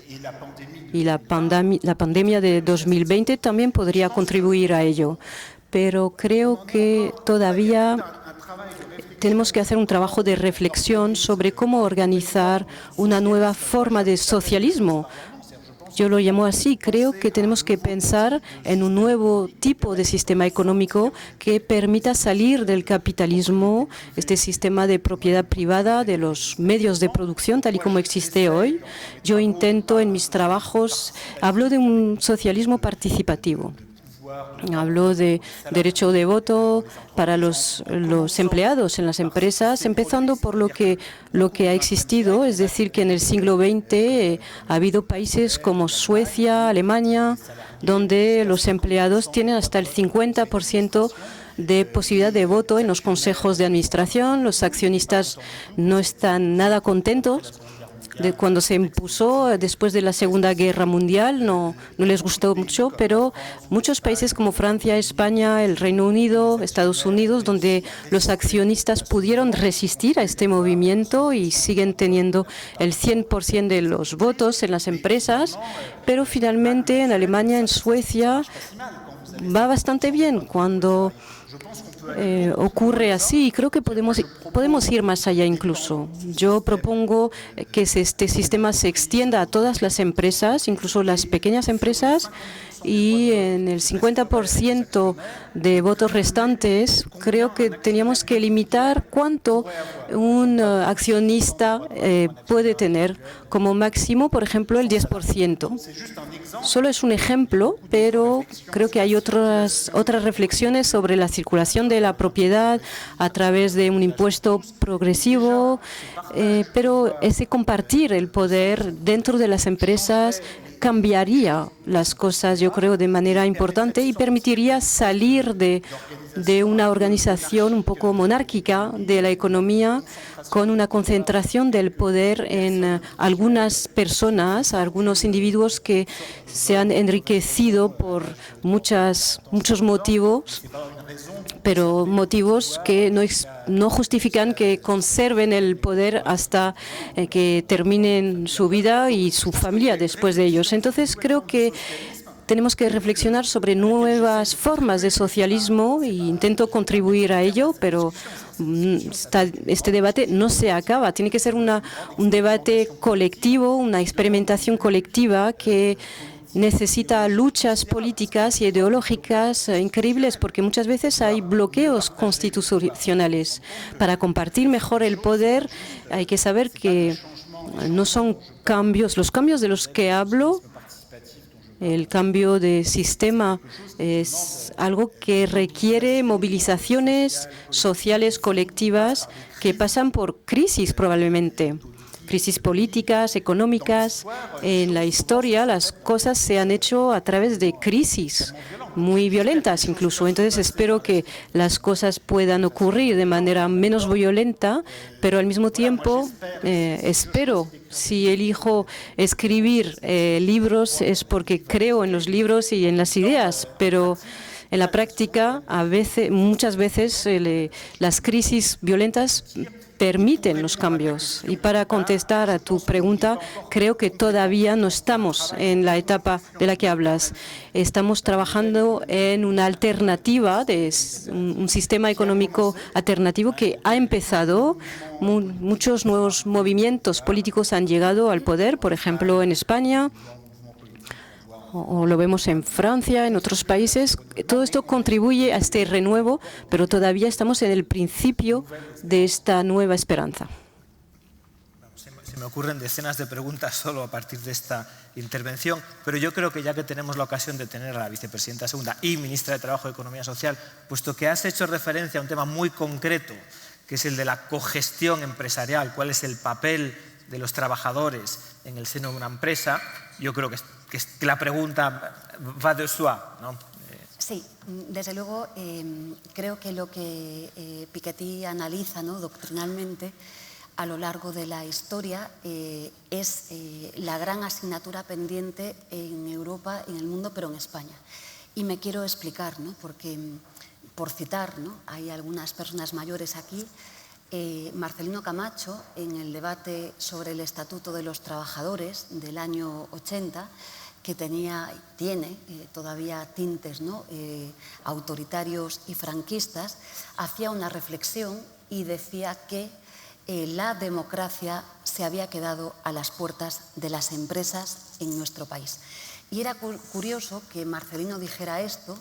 y la pandemia de 2020 también podría contribuir a ello. Pero creo que todavía tenemos que hacer un trabajo de reflexión sobre cómo organizar una nueva forma de socialismo. Yo lo llamo así. Creo que tenemos que pensar en un nuevo tipo de sistema económico que permita salir del capitalismo, este sistema de propiedad privada de los medios de producción tal y como existe hoy. Yo intento en mis trabajos, hablo de un socialismo participativo. Hablo de derecho de voto para los empleados en las empresas, empezando por lo que ha existido, es decir, que en el siglo XX ha habido países como Suecia, Alemania, donde los empleados tienen hasta el 50% de posibilidad de voto en los consejos de administración. Los accionistas no están nada contentos. Cuando se impuso después de la Segunda Guerra Mundial no les gustó mucho, pero muchos países como Francia, España, el Reino Unido, Estados Unidos, donde los accionistas pudieron resistir a este movimiento y siguen teniendo el 100% de los votos en las empresas, pero finalmente en Alemania, en Suecia, va bastante bien cuando ocurre así. Creo que podemos ir más allá incluso. Yo propongo que este sistema se extienda a todas las empresas, incluso las pequeñas empresas, y en el 50% de votos restantes creo que teníamos que limitar cuánto un accionista puede tener, como máximo, por ejemplo, el 10%. Solo es un ejemplo, pero creo que hay otras reflexiones sobre la circulación de la propiedad a través de un impuesto progresivo, pero ese compartir el poder dentro de las empresas cambiaría las cosas, yo creo, de manera importante y permitiría salir de una organización un poco monárquica de la economía con una concentración del poder en algunas personas, algunos individuos que se han enriquecido por muchos motivos, pero motivos que no justifican que conserven el poder hasta que terminen su vida y su familia después de ellos. Entonces, creo que tenemos que reflexionar sobre nuevas formas de socialismo e intento contribuir a ello, pero este debate no se acaba. Tiene que ser un debate colectivo, una experimentación colectiva que necesita luchas políticas y ideológicas increíbles, porque muchas veces hay bloqueos constitucionales. Para compartir mejor el poder hay que saber que no son los cambios de los que hablo. El cambio de sistema es algo que requiere movilizaciones sociales colectivas que pasan por crisis probablemente. Crisis políticas, económicas. En la historia las cosas se han hecho a través de crisis muy violentas incluso. Entonces espero que las cosas puedan ocurrir de manera menos violenta, pero al mismo tiempo espero, si elijo escribir libros es porque creo en los libros y en las ideas, pero en la práctica muchas veces las crisis violentas permiten los cambios. Y para contestar a tu pregunta, creo que todavía no estamos en la etapa de la que hablas. Estamos trabajando en una alternativa, un sistema económico alternativo que ha empezado. Muchos nuevos movimientos políticos han llegado al poder, por ejemplo, en España, o lo vemos en Francia, en otros países. Todo esto contribuye a este renuevo, pero todavía estamos en el principio de esta nueva esperanza. Se me ocurren decenas de preguntas solo a partir de esta intervención, pero yo creo que ya que tenemos la ocasión de tener a la vicepresidenta segunda y ministra de Trabajo y Economía Social, puesto que has hecho referencia a un tema muy concreto, que es el de la cogestión empresarial, cuál es el papel de los trabajadores en el seno de una empresa, yo creo que la pregunta va de soi, ¿no? Sí, desde luego creo que lo que Piketty analiza, ¿no?, doctrinalmente a lo largo de la historia es la gran asignatura pendiente en Europa, en el mundo, pero en España. Y me quiero explicar, ¿no?, porque, por citar, ¿no?, hay algunas personas mayores aquí. Marcelino Camacho, en el debate sobre el Estatuto de los Trabajadores del año 80, que tiene todavía tintes, ¿no?, autoritarios y franquistas, hacía una reflexión y decía que la democracia se había quedado a las puertas de las empresas en nuestro país. Y era curioso que Marcelino dijera esto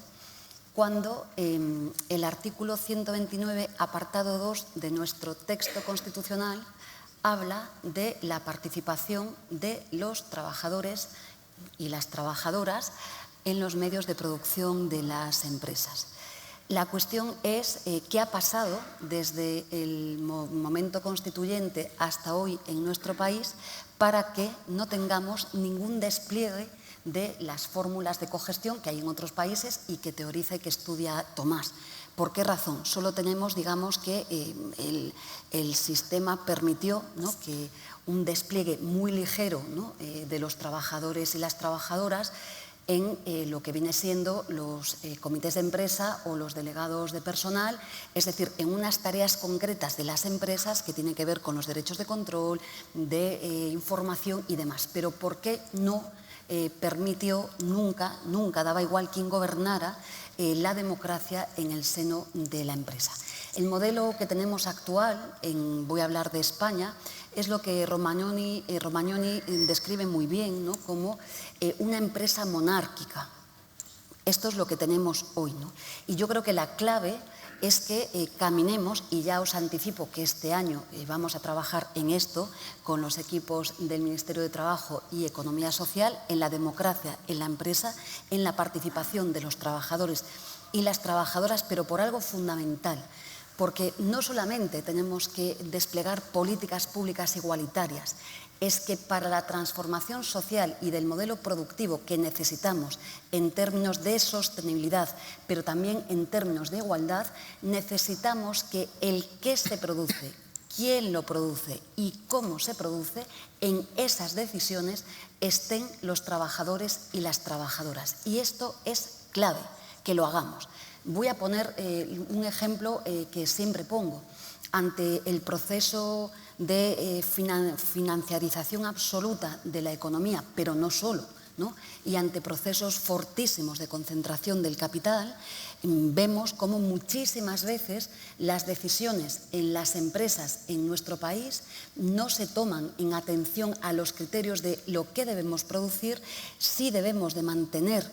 cuando el artículo 129, apartado 2 de nuestro texto constitucional, habla de la participación de los trabajadores y las trabajadoras en los medios de producción de las empresas. La cuestión es qué ha pasado desde el momento constituyente hasta hoy en nuestro país para que no tengamos ningún despliegue de las fórmulas de cogestión que hay en otros países y que teoriza y que estudia Tomás. ¿Por qué razón? Solo tenemos, digamos, que el sistema permitió, ¿no?, que un despliegue muy ligero, ¿no?, de los trabajadores y las trabajadoras en lo que viene siendo los comités de empresa o los delegados de personal, es decir, en unas tareas concretas de las empresas que tienen que ver con los derechos de control, de información y demás. Pero ¿por qué no permitió nunca, daba igual quién gobernara, la democracia en el seno de la empresa? El modelo que tenemos actual, voy a hablar de España, es lo que Romagnoni describe muy bien, ¿no?, como una empresa monárquica. Esto es lo que tenemos hoy, ¿no? Y yo creo que la clave es que caminemos, y ya os anticipo que este año vamos a trabajar en esto con los equipos del Ministerio de Trabajo y Economía Social, en la democracia en la empresa, en la participación de los trabajadores y las trabajadoras, pero por algo fundamental. Porque no solamente tenemos que desplegar políticas públicas igualitarias, es que para la transformación social y del modelo productivo que necesitamos en términos de sostenibilidad, pero también en términos de igualdad, necesitamos que el qué se produce, quién lo produce y cómo se produce, en esas decisiones estén los trabajadores y las trabajadoras. Y esto es clave, que lo hagamos. Voy a poner un ejemplo que siempre pongo. Ante el proceso de financiarización absoluta de la economía, pero no solo, ¿no?, y ante procesos fortísimos de concentración del capital, vemos cómo muchísimas veces las decisiones en las empresas en nuestro país no se toman en atención a los criterios de lo que debemos producir, si debemos de mantener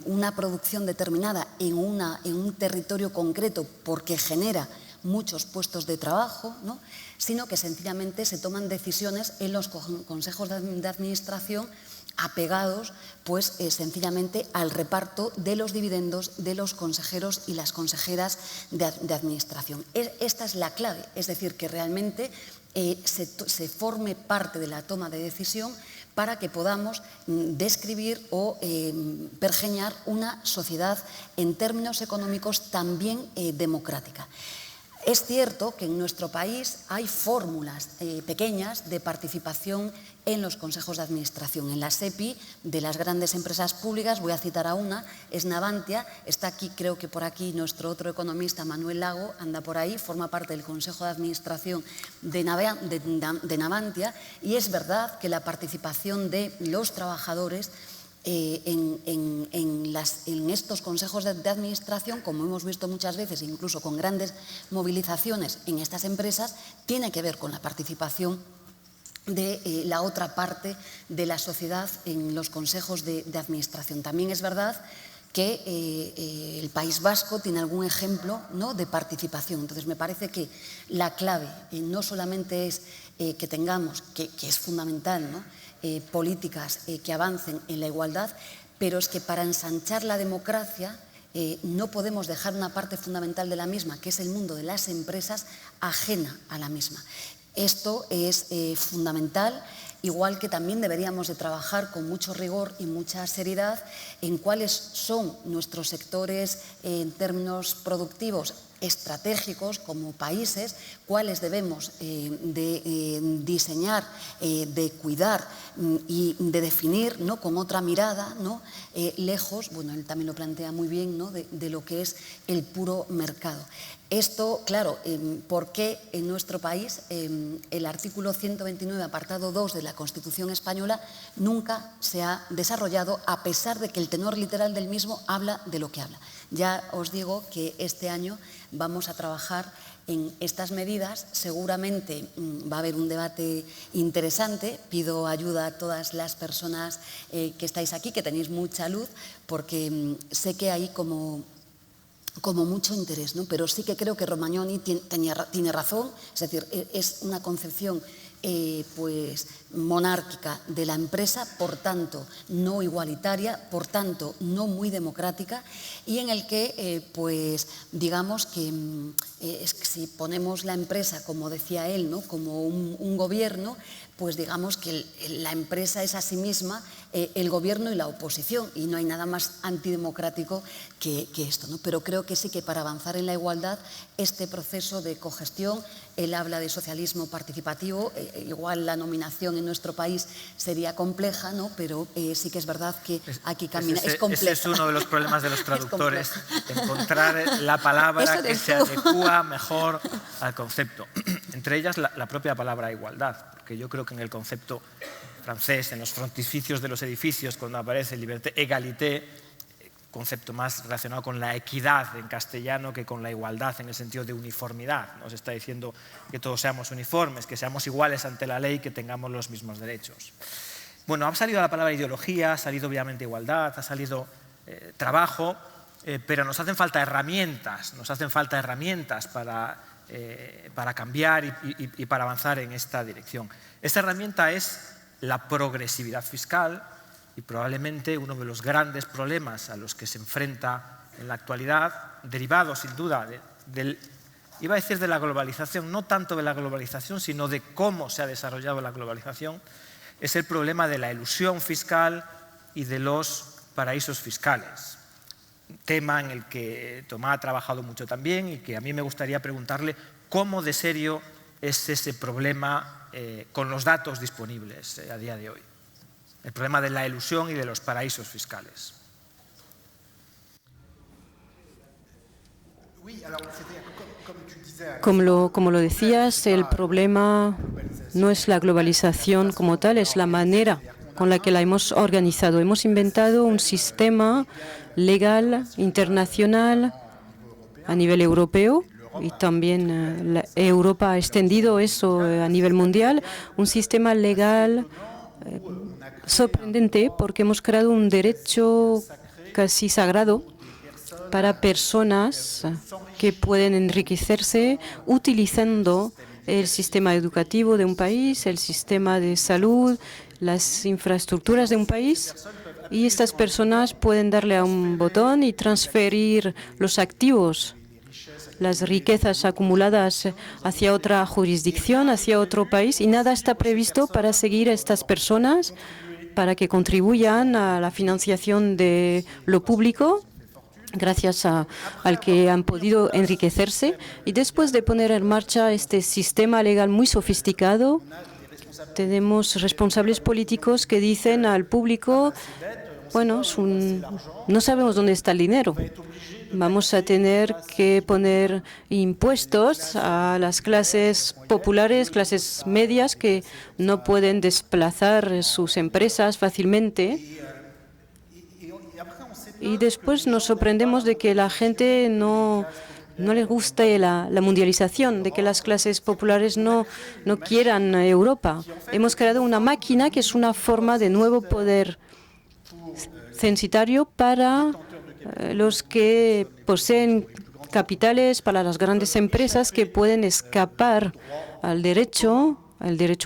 una producción determinada en un territorio concreto porque genera muchos puestos de trabajo, ¿no?, sino que sencillamente se toman decisiones en los consejos de administración apegados, pues, sencillamente al reparto de los dividendos de los consejeros y las consejeras de administración. Esta es la clave, es decir, que realmente se forme parte de la toma de decisión para que podamos describir o pergeñar una sociedad en términos económicos también democrática. Es cierto que en nuestro país hay fórmulas pequeñas de participación en los consejos de administración. En la SEPI de las grandes empresas públicas, voy a citar a una, es Navantia, está aquí, creo que por aquí, nuestro otro economista, Manuel Lago, anda por ahí, forma parte del Consejo de Administración de Navantia, y es verdad que la participación de los trabajadores en estos consejos de administración, como hemos visto muchas veces, incluso con grandes movilizaciones en estas empresas, tiene que ver con la participación de la otra parte de la sociedad en los consejos de administración. También es verdad que el País Vasco tiene algún ejemplo, ¿no?, de participación. Entonces, me parece que la clave no solamente es que tengamos, que es fundamental, ¿no?, políticas que avancen en la igualdad, pero es que para ensanchar la democracia no podemos dejar una parte fundamental de la misma, que es el mundo de las empresas, ajena a la misma. Esto es fundamental, igual que también deberíamos de trabajar con mucho rigor y mucha seriedad en cuáles son nuestros sectores en términos productivos estratégicos como países, cuáles debemos de diseñar, de cuidar y de definir, ¿no?, con otra mirada, ¿no?, lejos, bueno, él también lo plantea muy bien, ¿no?, de lo que es el puro mercado. Esto, claro, ¿por qué en nuestro país el artículo 129, apartado 2 de la Constitución española nunca se ha desarrollado, a pesar de que el tenor literal del mismo habla de lo que habla? Ya os digo que este año vamos a trabajar en estas medidas. Seguramente va a haber un debate interesante. Pido ayuda a todas las personas que estáis aquí, que tenéis mucha luz, porque sé que hay como mucho interés, ¿no? Pero sí que creo que Romagnoni tiene razón, es decir, es una concepción pues monárquica de la empresa, por tanto no igualitaria, por tanto no muy democrática, y en el que pues digamos que es que si ponemos la empresa, como decía él, ¿no?, como un gobierno, pues digamos que la empresa es a sí misma el gobierno y la oposición, y no hay nada más antidemocrático que esto, ¿no? Pero creo que sí que para avanzar en la igualdad, este proceso de cogestión, él habla de socialismo participativo, igual la nominación en nuestro país sería compleja, ¿no?, pero sí que es verdad que aquí camina, es compleja. Ese es uno de los problemas de los traductores, encontrar la palabra que se adecua mejor al concepto. Entre ellas la propia palabra igualdad, porque yo creo que en el concepto francés, en los frontispicios de los edificios, cuando aparece liberté, égalité, concepto más relacionado con la equidad en castellano que con la igualdad en el sentido de uniformidad. Nos está diciendo que todos seamos uniformes, que seamos iguales ante la ley, que tengamos los mismos derechos. Bueno, ha salido la palabra ideología, ha salido obviamente igualdad, ha salido trabajo, pero nos hacen falta herramientas para cambiar y para avanzar en esta dirección. Esta herramienta es la progresividad fiscal, y probablemente uno de los grandes problemas a los que se enfrenta en la actualidad, derivado sin duda iba a decir de la globalización, no tanto de la globalización, sino de cómo se ha desarrollado la globalización, es el problema de la elusión fiscal y de los paraísos fiscales. Un tema en el que Tomás ha trabajado mucho también y que a mí me gustaría preguntarle cómo de serio es ese problema con los datos disponibles a día de hoy. El problema de la elusión y de los paraísos fiscales. Como lo decías, el problema no es la globalización como tal, es la manera con la que la hemos organizado. Hemos inventado un sistema legal internacional a nivel europeo, y también Europa ha extendido eso a nivel mundial, un sistema legal sorprendente, porque hemos creado un derecho casi sagrado para personas que pueden enriquecerse utilizando el sistema educativo de un país, el sistema de salud, las infraestructuras de un país, y estas personas pueden darle a un botón y transferir los activos, las riquezas acumuladas hacia otra jurisdicción, hacia otro país, y nada está previsto para seguir a estas personas, para que contribuyan a la financiación de lo público, gracias al que han podido enriquecerse. Y después de poner en marcha este sistema legal muy sofisticado, tenemos responsables políticos que dicen al público, bueno, no sabemos dónde está el dinero. Vamos a tener que poner impuestos a las clases populares, clases medias, que no pueden desplazar sus empresas fácilmente. Y después nos sorprendemos de que la gente no les guste la mundialización, de que las clases populares no quieran Europa. Hemos creado una máquina que es una forma de nuevo poder censitario para los que poseen capitales para las grandes empresas que pueden escapar al derecho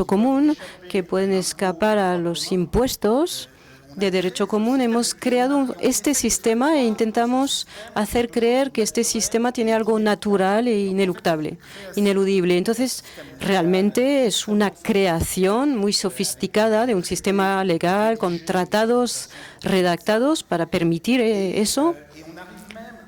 común, que pueden escapar a los impuestos de derecho común. Hemos creado este sistema e intentamos hacer creer que este sistema tiene algo natural e ineludible. Entonces, realmente es una creación muy sofisticada de un sistema legal con tratados redactados para permitir eso.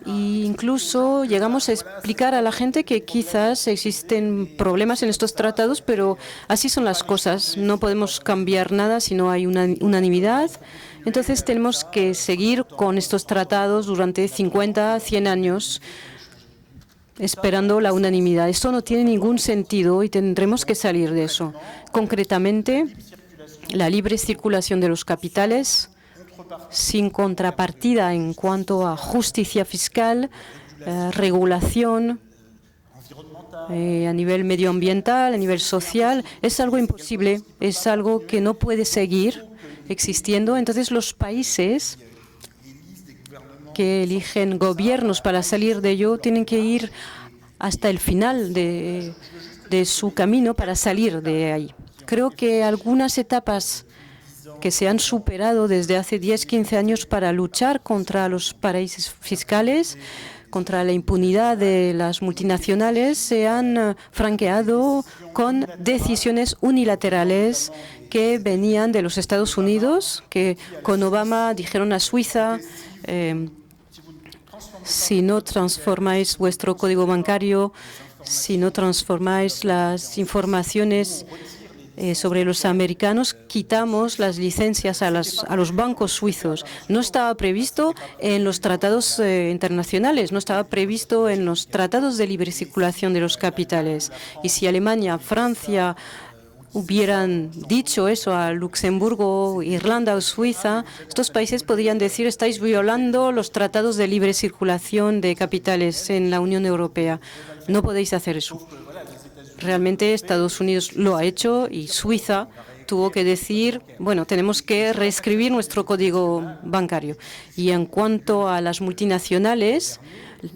E incluso llegamos a explicar a la gente que quizás existen problemas en estos tratados, pero así son las cosas. No podemos cambiar nada si no hay unanimidad. Entonces tenemos que seguir con estos tratados durante 50, 100 años, esperando la unanimidad. Esto no tiene ningún sentido y tendremos que salir de eso. Concretamente, la libre circulación de los capitales, sin contrapartida en cuanto a justicia fiscal, regulación a nivel medioambiental, a nivel social, es algo imposible, es algo que no puede seguir existiendo. Entonces, los países que eligen gobiernos para salir de ello tienen que ir hasta el final de su camino para salir de ahí. Creo que algunas etapas que se han superado desde hace 10, 15 años para luchar contra los paraísos fiscales, contra la impunidad de las multinacionales, se han franqueado con decisiones unilaterales que venían de los Estados Unidos, que con Obama dijeron a Suiza, si no transformáis vuestro código bancario, si no transformáis las informaciones sobre los americanos, quitamos las licencias a los bancos suizos. No estaba previsto en los tratados internacionales, no estaba previsto en los tratados de libre circulación de los capitales. Y si Alemania, Francia hubieran dicho eso a Luxemburgo, Irlanda o Suiza, estos países podrían decir: estáis violando los tratados de libre circulación de capitales en la Unión Europea. No podéis hacer eso. Realmente Estados Unidos lo ha hecho y Suiza tuvo que decir, bueno, tenemos que reescribir nuestro código bancario. Y en cuanto a las multinacionales,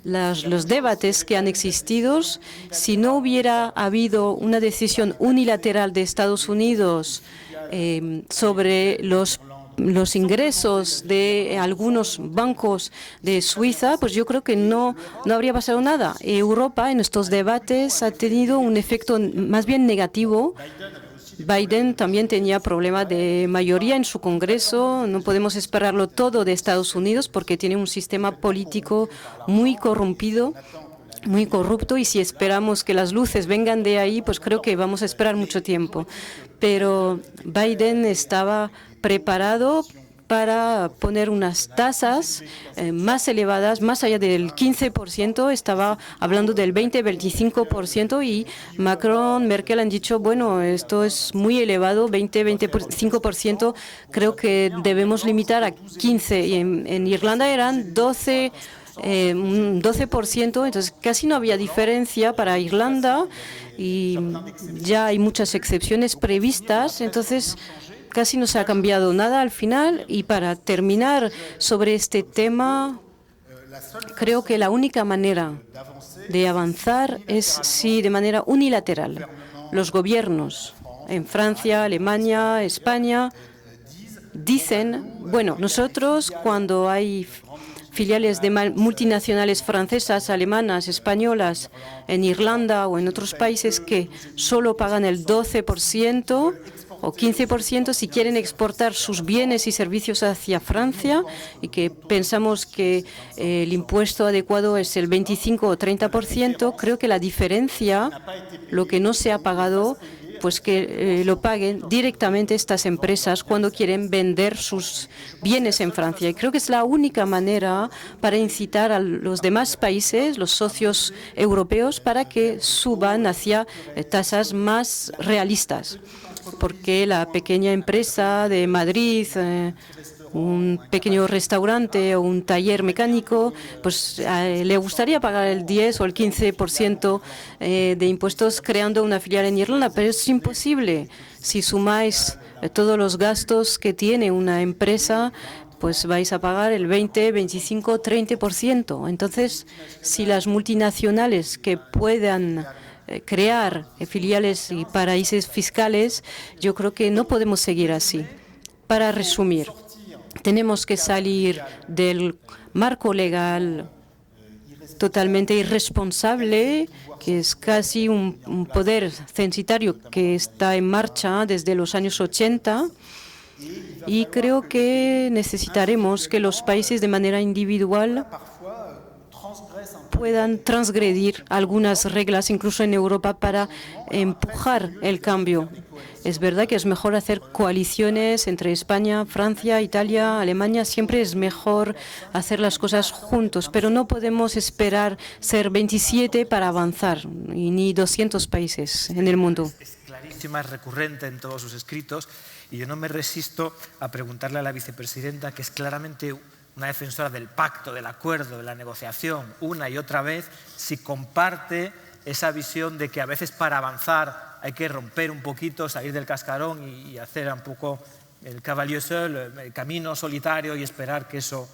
los debates que han existido, si no hubiera habido una decisión unilateral de Estados Unidos sobre los ingresos de algunos bancos de Suiza, pues yo creo que no habría pasado nada. Europa en estos debates ha tenido un efecto más bien negativo. Biden también tenía problema de mayoría en su Congreso. No podemos esperarlo todo de Estados Unidos porque tiene un sistema político muy corrompido, muy corrupto, y si esperamos que las luces vengan de ahí, pues creo que vamos a esperar mucho tiempo. Pero Biden estaba preparado para poner unas tasas más elevadas, más allá del 15%, estaba hablando del 20-25%, y Macron, Merkel han dicho, bueno, esto es muy elevado, 20-25%, creo que debemos limitar a 15%, y en Irlanda eran 12%, entonces casi no había diferencia para Irlanda, y ya hay muchas excepciones previstas, entonces casi no se ha cambiado nada al final. Y para terminar sobre este tema, creo que la única manera de avanzar es si de manera unilateral los gobiernos en Francia, Alemania, España dicen, bueno, nosotros cuando hay filiales de multinacionales francesas, alemanas, españolas en Irlanda o en otros países que solo pagan el 12% o 15% si quieren exportar sus bienes y servicios hacia Francia, y que pensamos que el impuesto adecuado es el 25 o 30%, creo que la diferencia, lo que no se ha pagado, pues que lo paguen directamente estas empresas cuando quieren vender sus bienes en Francia. Y creo que es la única manera para incitar a los demás países, los socios europeos, para que suban hacia tasas más realistas. Porque la pequeña empresa de Madrid, un pequeño restaurante o un taller mecánico, pues le gustaría pagar el 10 o el 15% de impuestos creando una filial en Irlanda, pero es imposible. Si sumáis todos los gastos que tiene una empresa, pues vais a pagar el 20, 25, 30%. Entonces, si las multinacionales que puedan crear filiales y paraísos fiscales, yo creo que no podemos seguir así. Para resumir, tenemos que salir del marco legal totalmente irresponsable, que es casi un poder censitario que está en marcha desde los años 80, y creo que necesitaremos que los países de manera individual puedan transgredir algunas reglas, incluso en Europa, para empujar el cambio. Es verdad que es mejor hacer coaliciones entre España, Francia, Italia, Alemania. Siempre es mejor hacer las cosas juntos, pero no podemos esperar ser 27 para avanzar, y ni 200 países en el mundo. Es clarísima, es recurrente en todos sus escritos, y yo no me resisto a preguntarle a la vicepresidenta, que es claramente una defensora del pacto, del acuerdo, de la negociación, una y otra vez, si comparte esa visión de que a veces para avanzar hay que romper un poquito, salir del cascarón y hacer un poco el cavalier seul, el camino solitario, y esperar que eso...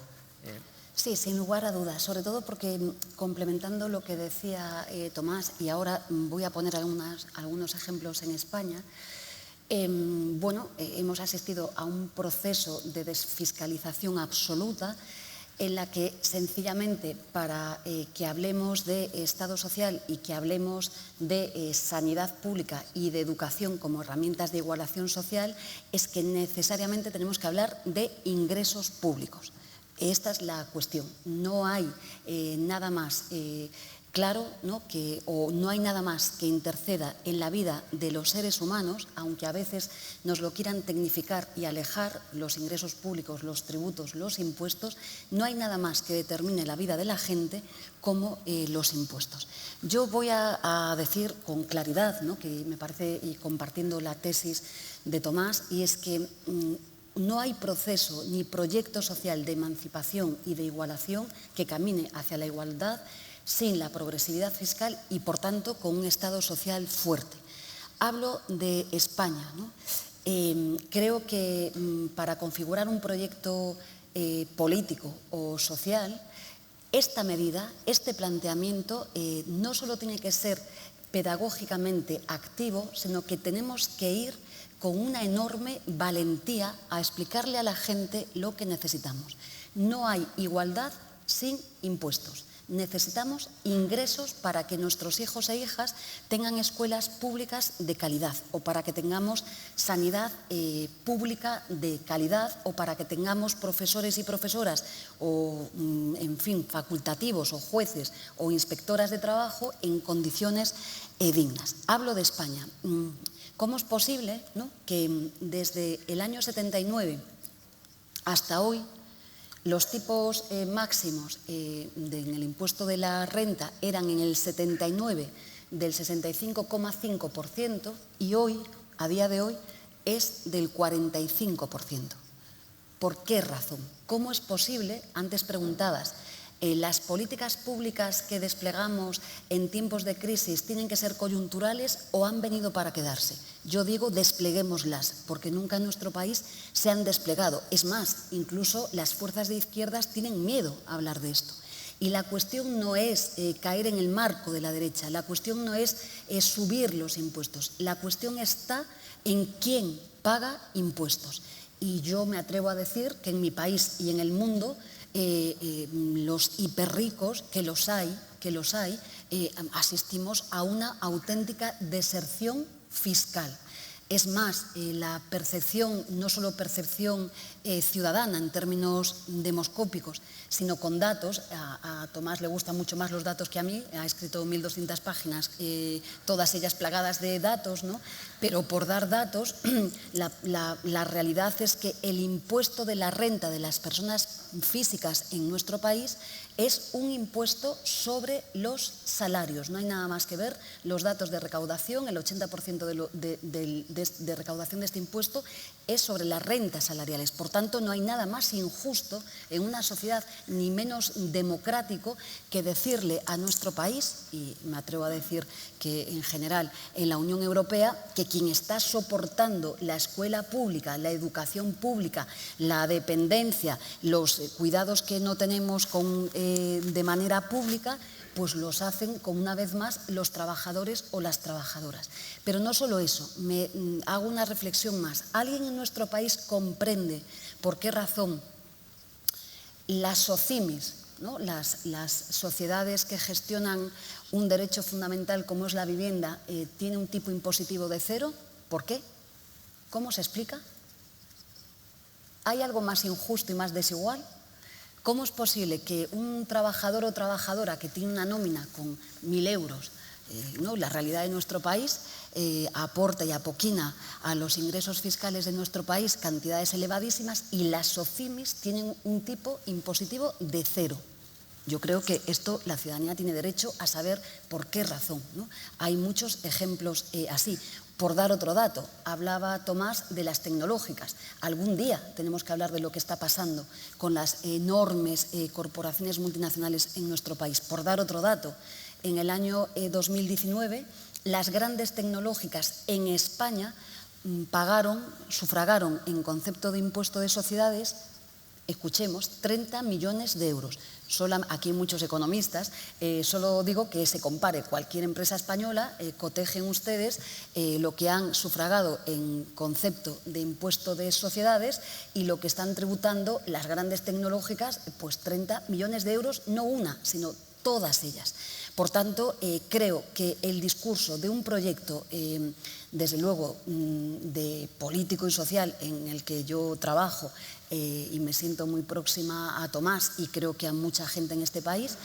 Sí, sin lugar a dudas, sobre todo porque, complementando lo que decía Tomás, y ahora voy a poner algunos ejemplos en España, hemos asistido a un proceso de desfiscalización absoluta en la que sencillamente para que hablemos de Estado social y que hablemos de sanidad pública y de educación como herramientas de igualación social, es que necesariamente tenemos que hablar de ingresos públicos. Esta es la cuestión. No hay nada más claro, ¿no? No hay nada más que interceda en la vida de los seres humanos, aunque a veces nos lo quieran tecnificar y alejar los ingresos públicos, los tributos, los impuestos. No hay nada más que determine la vida de la gente como los impuestos. Yo voy a decir con claridad, ¿no? Que me parece, y compartiendo la tesis de Tomás, y es que no hay proceso ni proyecto social de emancipación y de igualación que camine hacia la igualdad sin la progresividad fiscal y, por tanto, con un Estado social fuerte. Hablo de España, ¿no? Creo que para configurar un proyecto político o social, esta medida, este planteamiento, no solo tiene que ser pedagógicamente activo, sino que tenemos que ir con una enorme valentía a explicarle a la gente lo que necesitamos. No hay igualdad sin impuestos. Necesitamos ingresos para que nuestros hijos e hijas tengan escuelas públicas de calidad, o para que tengamos sanidad pública de calidad, o para que tengamos profesores y profesoras, o en fin, facultativos o jueces o inspectoras de trabajo en condiciones dignas. Hablo de España. ¿Cómo es posible, ¿no?, que desde el año 79 hasta hoy los tipos máximos en el impuesto de la renta eran en el 79 del 65,5% y hoy, a día de hoy, es del 45%? ¿Por qué razón? ¿Cómo es posible? Antes preguntabas, ¿las políticas públicas que desplegamos en tiempos de crisis tienen que ser coyunturales o han venido para quedarse? Yo digo, despleguémoslas, porque nunca en nuestro país se han desplegado. Es más, incluso las fuerzas de izquierdas tienen miedo a hablar de esto. Y la cuestión no es caer en el marco de la derecha, la cuestión no es subir los impuestos, la cuestión está en quién paga impuestos. Y yo me atrevo a decir que en mi país y en el mundo los hiperricos, que los hay, asistimos a una auténtica deserción fiscal. Es más, la percepción, no solo percepción ciudadana en términos demoscópicos, sino con datos. A Tomás le gustan mucho más los datos que a mí, ha escrito 1.200 páginas, todas ellas plagadas de datos, ¿no? Pero por dar datos, la realidad es que el impuesto de la renta de las personas físicas en nuestro país es un impuesto sobre los salarios. No hay nada más que ver los datos de recaudación. El 80% de de recaudación de este impuesto es sobre las rentas salariales. Por tanto, no hay nada más injusto en una sociedad ni menos democrático que decirle a nuestro país, y me atrevo a decir que en general en la Unión Europea, que quien está soportando la escuela pública, la educación pública, la dependencia, los cuidados que no tenemos de manera pública, pues los hacen, como una vez más, los trabajadores o las trabajadoras. Pero no solo eso, me hago una reflexión más. ¿Alguien en nuestro país comprende por qué razón las SOCIMIs, ¿no? las sociedades que gestionan un derecho fundamental como es la vivienda, tienen un tipo impositivo de 0? ¿Por qué? ¿Cómo se explica? ¿Hay algo más injusto y más desigual? ¿Cómo es posible que un trabajador o trabajadora que tiene una nómina con 1.000 euros, ¿no? La realidad de nuestro país, aporta y apoquina a los ingresos fiscales de nuestro país cantidades elevadísimas, y las SOCIMIs tienen un tipo impositivo de 0? Yo creo que esto la ciudadanía tiene derecho a saber por qué razón, ¿no? Hay muchos ejemplos así. Por dar otro dato, hablaba Tomás de las tecnológicas. Algún día tenemos que hablar de lo que está pasando con las enormes corporaciones multinacionales en nuestro país. Por dar otro dato, en el año 2019, las grandes tecnológicas en España sufragaron en concepto de impuesto de sociedades, escuchemos, 30 millones de euros. Aquí hay muchos economistas, solo digo que se compare cualquier empresa española, cotejen ustedes lo que han sufragado en concepto de impuesto de sociedades y lo que están tributando las grandes tecnológicas, pues 30 millones de euros, no una, sino todas ellas. Por tanto, creo que el discurso de un proyecto, desde luego, de político y social en el que yo trabajo, y me siento muy próxima a Tomás y creo que a mucha gente en este país,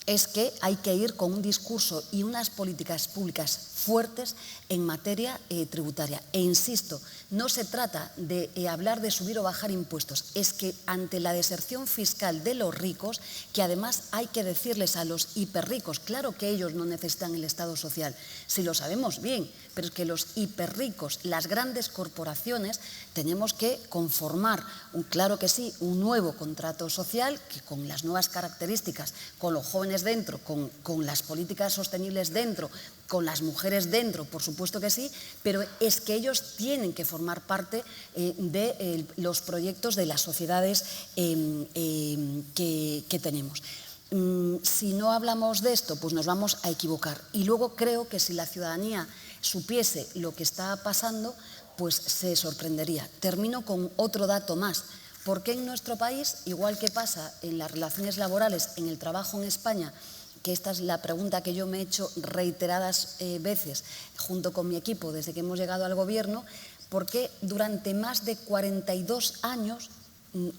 es que hay que ir con un discurso y unas políticas públicas fuertes en materia tributaria. E insisto, no se trata de hablar de subir o bajar impuestos, es que ante la deserción fiscal de los ricos, que además hay que decirles a los hiperricos, claro que ellos no necesitan el Estado social, si lo sabemos bien, pero es que los hiperricos, las grandes corporaciones, tenemos que conformar, claro que sí, un nuevo contrato social que con las nuevas características, con los jóvenes dentro, con las políticas sostenibles dentro, con las mujeres dentro, por supuesto que sí, pero es que ellos tienen que formar parte de los proyectos de las sociedades que tenemos. Si no hablamos de esto, pues nos vamos a equivocar. Y luego creo que si la ciudadanía supiese lo que está pasando, pues se sorprendería. Termino con otro dato más. ¿Por qué en nuestro país, igual que pasa en las relaciones laborales, en el trabajo en España, que esta es la pregunta que yo me he hecho reiteradas veces junto con mi equipo desde que hemos llegado al Gobierno, por qué durante más de 42 años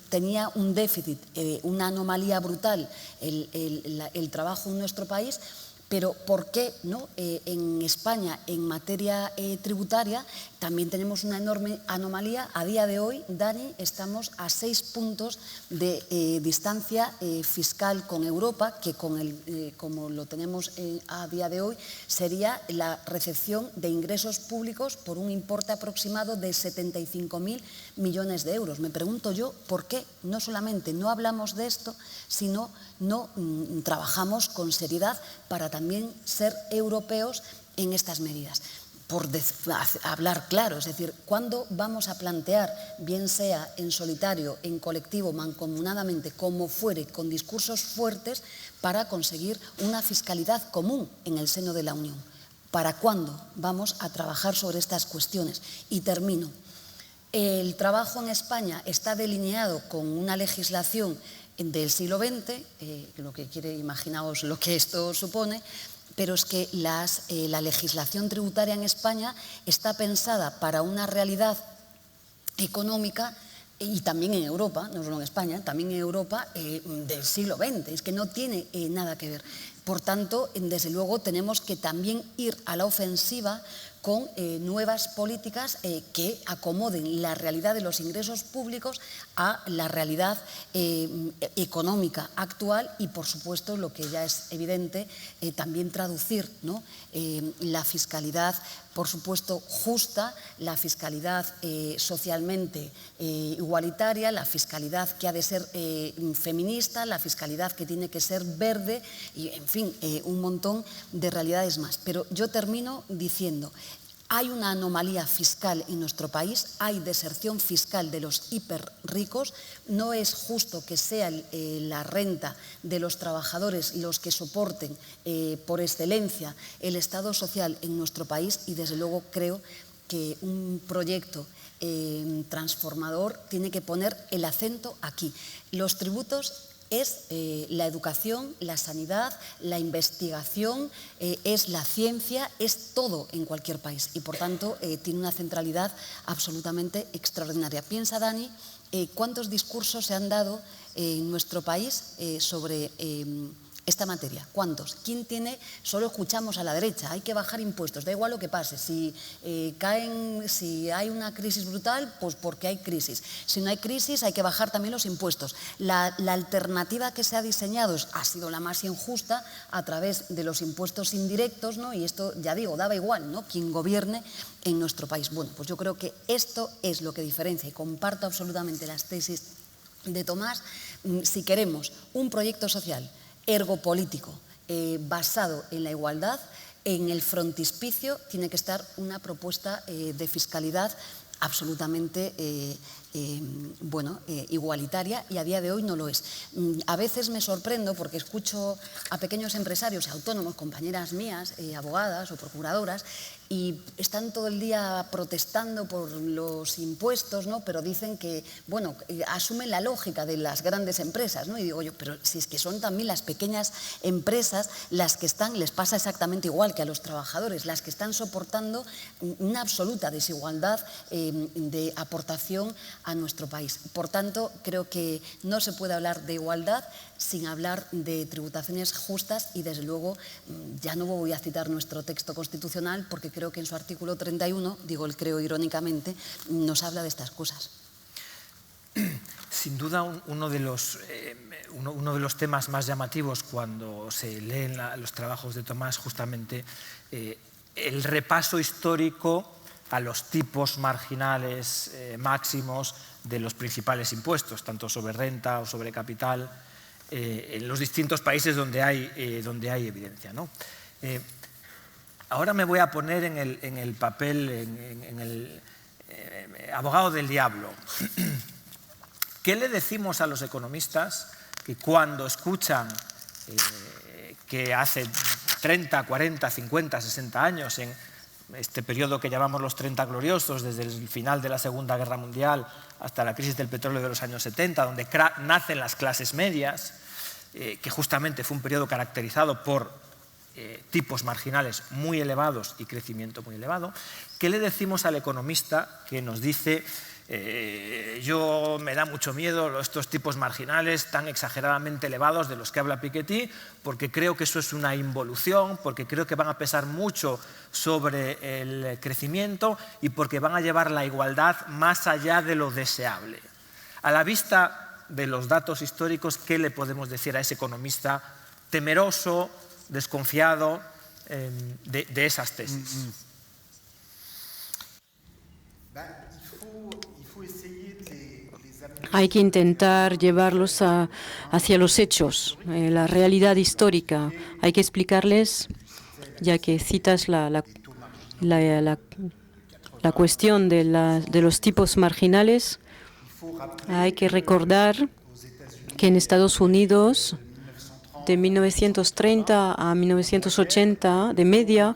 tenía un déficit, una anomalía brutal el trabajo en nuestro país? Pero ¿por qué no? En España, en materia tributaria, también tenemos una enorme anomalía. A día de hoy, Dani, estamos a 6 puntos de distancia fiscal con Europa, que como lo tenemos a día de hoy, sería la recepción de ingresos públicos por un importe aproximado de 75.000 millones de euros. Me pregunto yo, ¿por qué no solamente no hablamos de esto, sino no trabajamos con seriedad para también ser europeos en estas medidas? Por hablar claro, es decir, ¿cuándo vamos a plantear, bien sea en solitario, en colectivo, mancomunadamente, como fuere, con discursos fuertes, para conseguir una fiscalidad común en el seno de la Unión? ¿Para cuándo vamos a trabajar sobre estas cuestiones? Y termino. El trabajo en España está delineado con una legislación del siglo XX, lo que quiere, imaginaos lo que esto supone, pero es que la legislación tributaria en España está pensada para una realidad económica, y también en Europa, no solo en España, también en Europa del siglo XX, es que no tiene nada que ver. Por tanto, desde luego, tenemos que también ir a la ofensiva con nuevas políticas que acomoden la realidad de los ingresos públicos a la realidad económica actual y, por supuesto, lo que ya es evidente, también traducir, ¿no?, la fiscalidad, por supuesto, justa, la fiscalidad socialmente igualitaria, la fiscalidad que ha de ser feminista, la fiscalidad que tiene que ser verde y, en fin, un montón de realidades más. Pero yo termino diciendo, hay una anomalía fiscal en nuestro país, hay deserción fiscal de los hiperricos, no es justo que sea la renta de los trabajadores los que soporten por excelencia el Estado social en nuestro país y, desde luego, creo que un proyecto transformador tiene que poner el acento aquí. Los tributos es la educación, la sanidad, la investigación, es la ciencia, es todo en cualquier país y, por tanto, tiene una centralidad absolutamente extraordinaria. Piensa, Dani, cuántos discursos se han dado en nuestro país sobre esta materia. ¿Cuántos? ¿Quién tiene? Solo escuchamos a la derecha, hay que bajar impuestos, da igual lo que pase. Si hay una crisis brutal, pues porque hay crisis. Si no hay crisis, hay que bajar también los impuestos. La alternativa que se ha diseñado ha sido la más injusta a través de los impuestos indirectos, ¿no? Y esto, ya digo, daba igual, ¿no?, quien gobierne en nuestro país. Bueno, pues yo creo que esto es lo que diferencia y comparto absolutamente las tesis de Tomás. Si queremos un proyecto social ergo político basado en la igualdad, en el frontispicio tiene que estar una propuesta de fiscalidad absolutamente igualitaria, y a día de hoy no lo es. A veces me sorprendo porque escucho a pequeños empresarios y autónomos, compañeras mías, abogadas o procuradoras, y están todo el día protestando por los impuestos, ¿no?, pero dicen que, bueno, asumen la lógica de las grandes empresas, ¿no? Y digo yo, pero si es que son también las pequeñas empresas las que les pasa exactamente igual que a los trabajadores, las que están soportando una absoluta desigualdad de aportación a nuestro país. Por tanto, creo que no se puede hablar de igualdad sin hablar de tributaciones justas y, desde luego, ya no voy a citar nuestro texto constitucional porque creo que en su artículo 31, digo el creo irónicamente, nos habla de estas cosas. Sin duda, uno de los temas más llamativos cuando se leen los trabajos de Tomás, justamente el repaso histórico a los tipos marginales máximos de los principales impuestos, tanto sobre renta o sobre capital, en los distintos países donde hay evidencia, ¿no? Ahora me voy a poner en el papel, en el abogado del diablo. ¿Qué le decimos a los economistas que cuando escuchan que hace 30, 40, 50, 60 años, en este periodo que llamamos los 30 gloriosos, desde el final de la Segunda Guerra Mundial hasta la crisis del petróleo de los años 70, donde nacen las clases medias, que justamente fue un periodo caracterizado por tipos marginales muy elevados y crecimiento muy elevado? ¿Qué le decimos al economista que nos dice me da mucho miedo estos tipos marginales tan exageradamente elevados de los que habla Piketty, porque creo que eso es una involución, porque creo que van a pesar mucho sobre el crecimiento y porque van a llevar la igualdad más allá de lo deseable? A la vista de los datos históricos, ¿qué le podemos decir a ese economista temeroso, desconfiado de esas tesis? Hay que intentar llevarlos hacia los hechos, la realidad histórica. Hay que explicarles, ya que citas la cuestión de los tipos marginales, hay que recordar que en Estados Unidos, de 1930 a 1980, de media,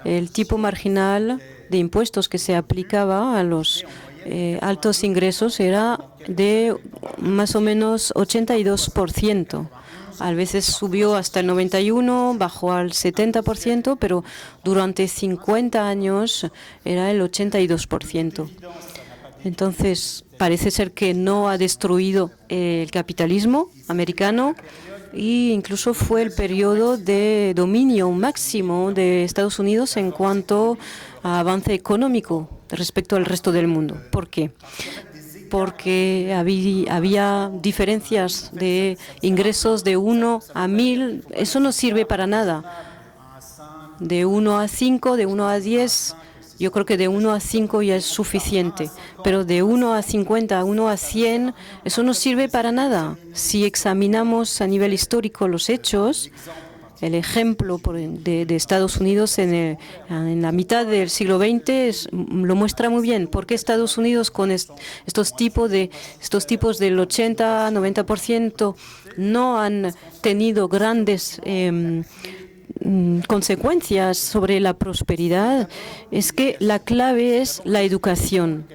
el tipo marginal de impuestos que se aplicaba a los altos ingresos era de más o menos 82%. A veces subió hasta el 91%, bajó al 70%, pero durante 50 años era el 82%. Entonces, parece ser que no ha destruido el capitalismo americano, e incluso fue el periodo de dominio máximo de Estados Unidos en cuanto a avance económico respecto al resto del mundo. ¿Por qué? Porque había diferencias de ingresos de 1 a 1000. Eso no sirve para nada. De 1 a 5, de 1 a 10, yo creo que de 1 a 5 ya es suficiente. Pero de 1 a 50, 1 a 100, eso no sirve para nada. Si examinamos a nivel histórico los hechos, el ejemplo de Estados Unidos en la mitad del siglo XX lo muestra muy bien. ¿Por qué Estados Unidos con estos tipos del 80-90% no han tenido grandes consecuencias sobre la prosperidad? Es que la clave es la educación.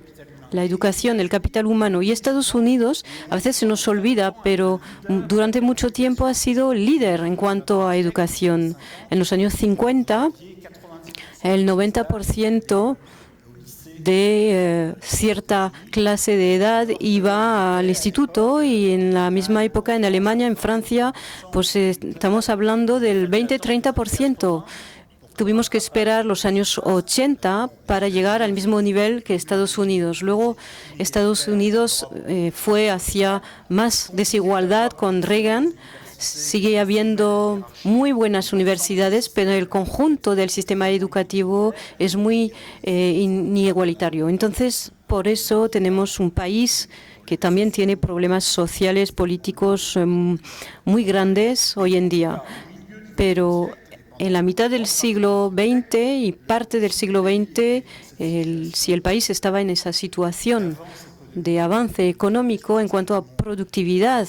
La educación, el capital humano. Y Estados Unidos, a veces se nos olvida, pero durante mucho tiempo ha sido líder en cuanto a educación. En los años 50, el 90% de cierta clase de edad iba al instituto, y en la misma época en Alemania, en Francia, pues estamos hablando del 20-30%. Tuvimos que esperar los años 80 para llegar al mismo nivel que Estados Unidos. Luego Estados Unidos fue hacia más desigualdad con Reagan. Sigue habiendo muy buenas universidades, pero el conjunto del sistema educativo es muy inigualitario. Entonces, por eso tenemos un país que también tiene problemas sociales, políticos muy grandes hoy en día. Pero en la mitad del siglo XX y parte del siglo XX, si el país estaba en esa situación de avance económico en cuanto a productividad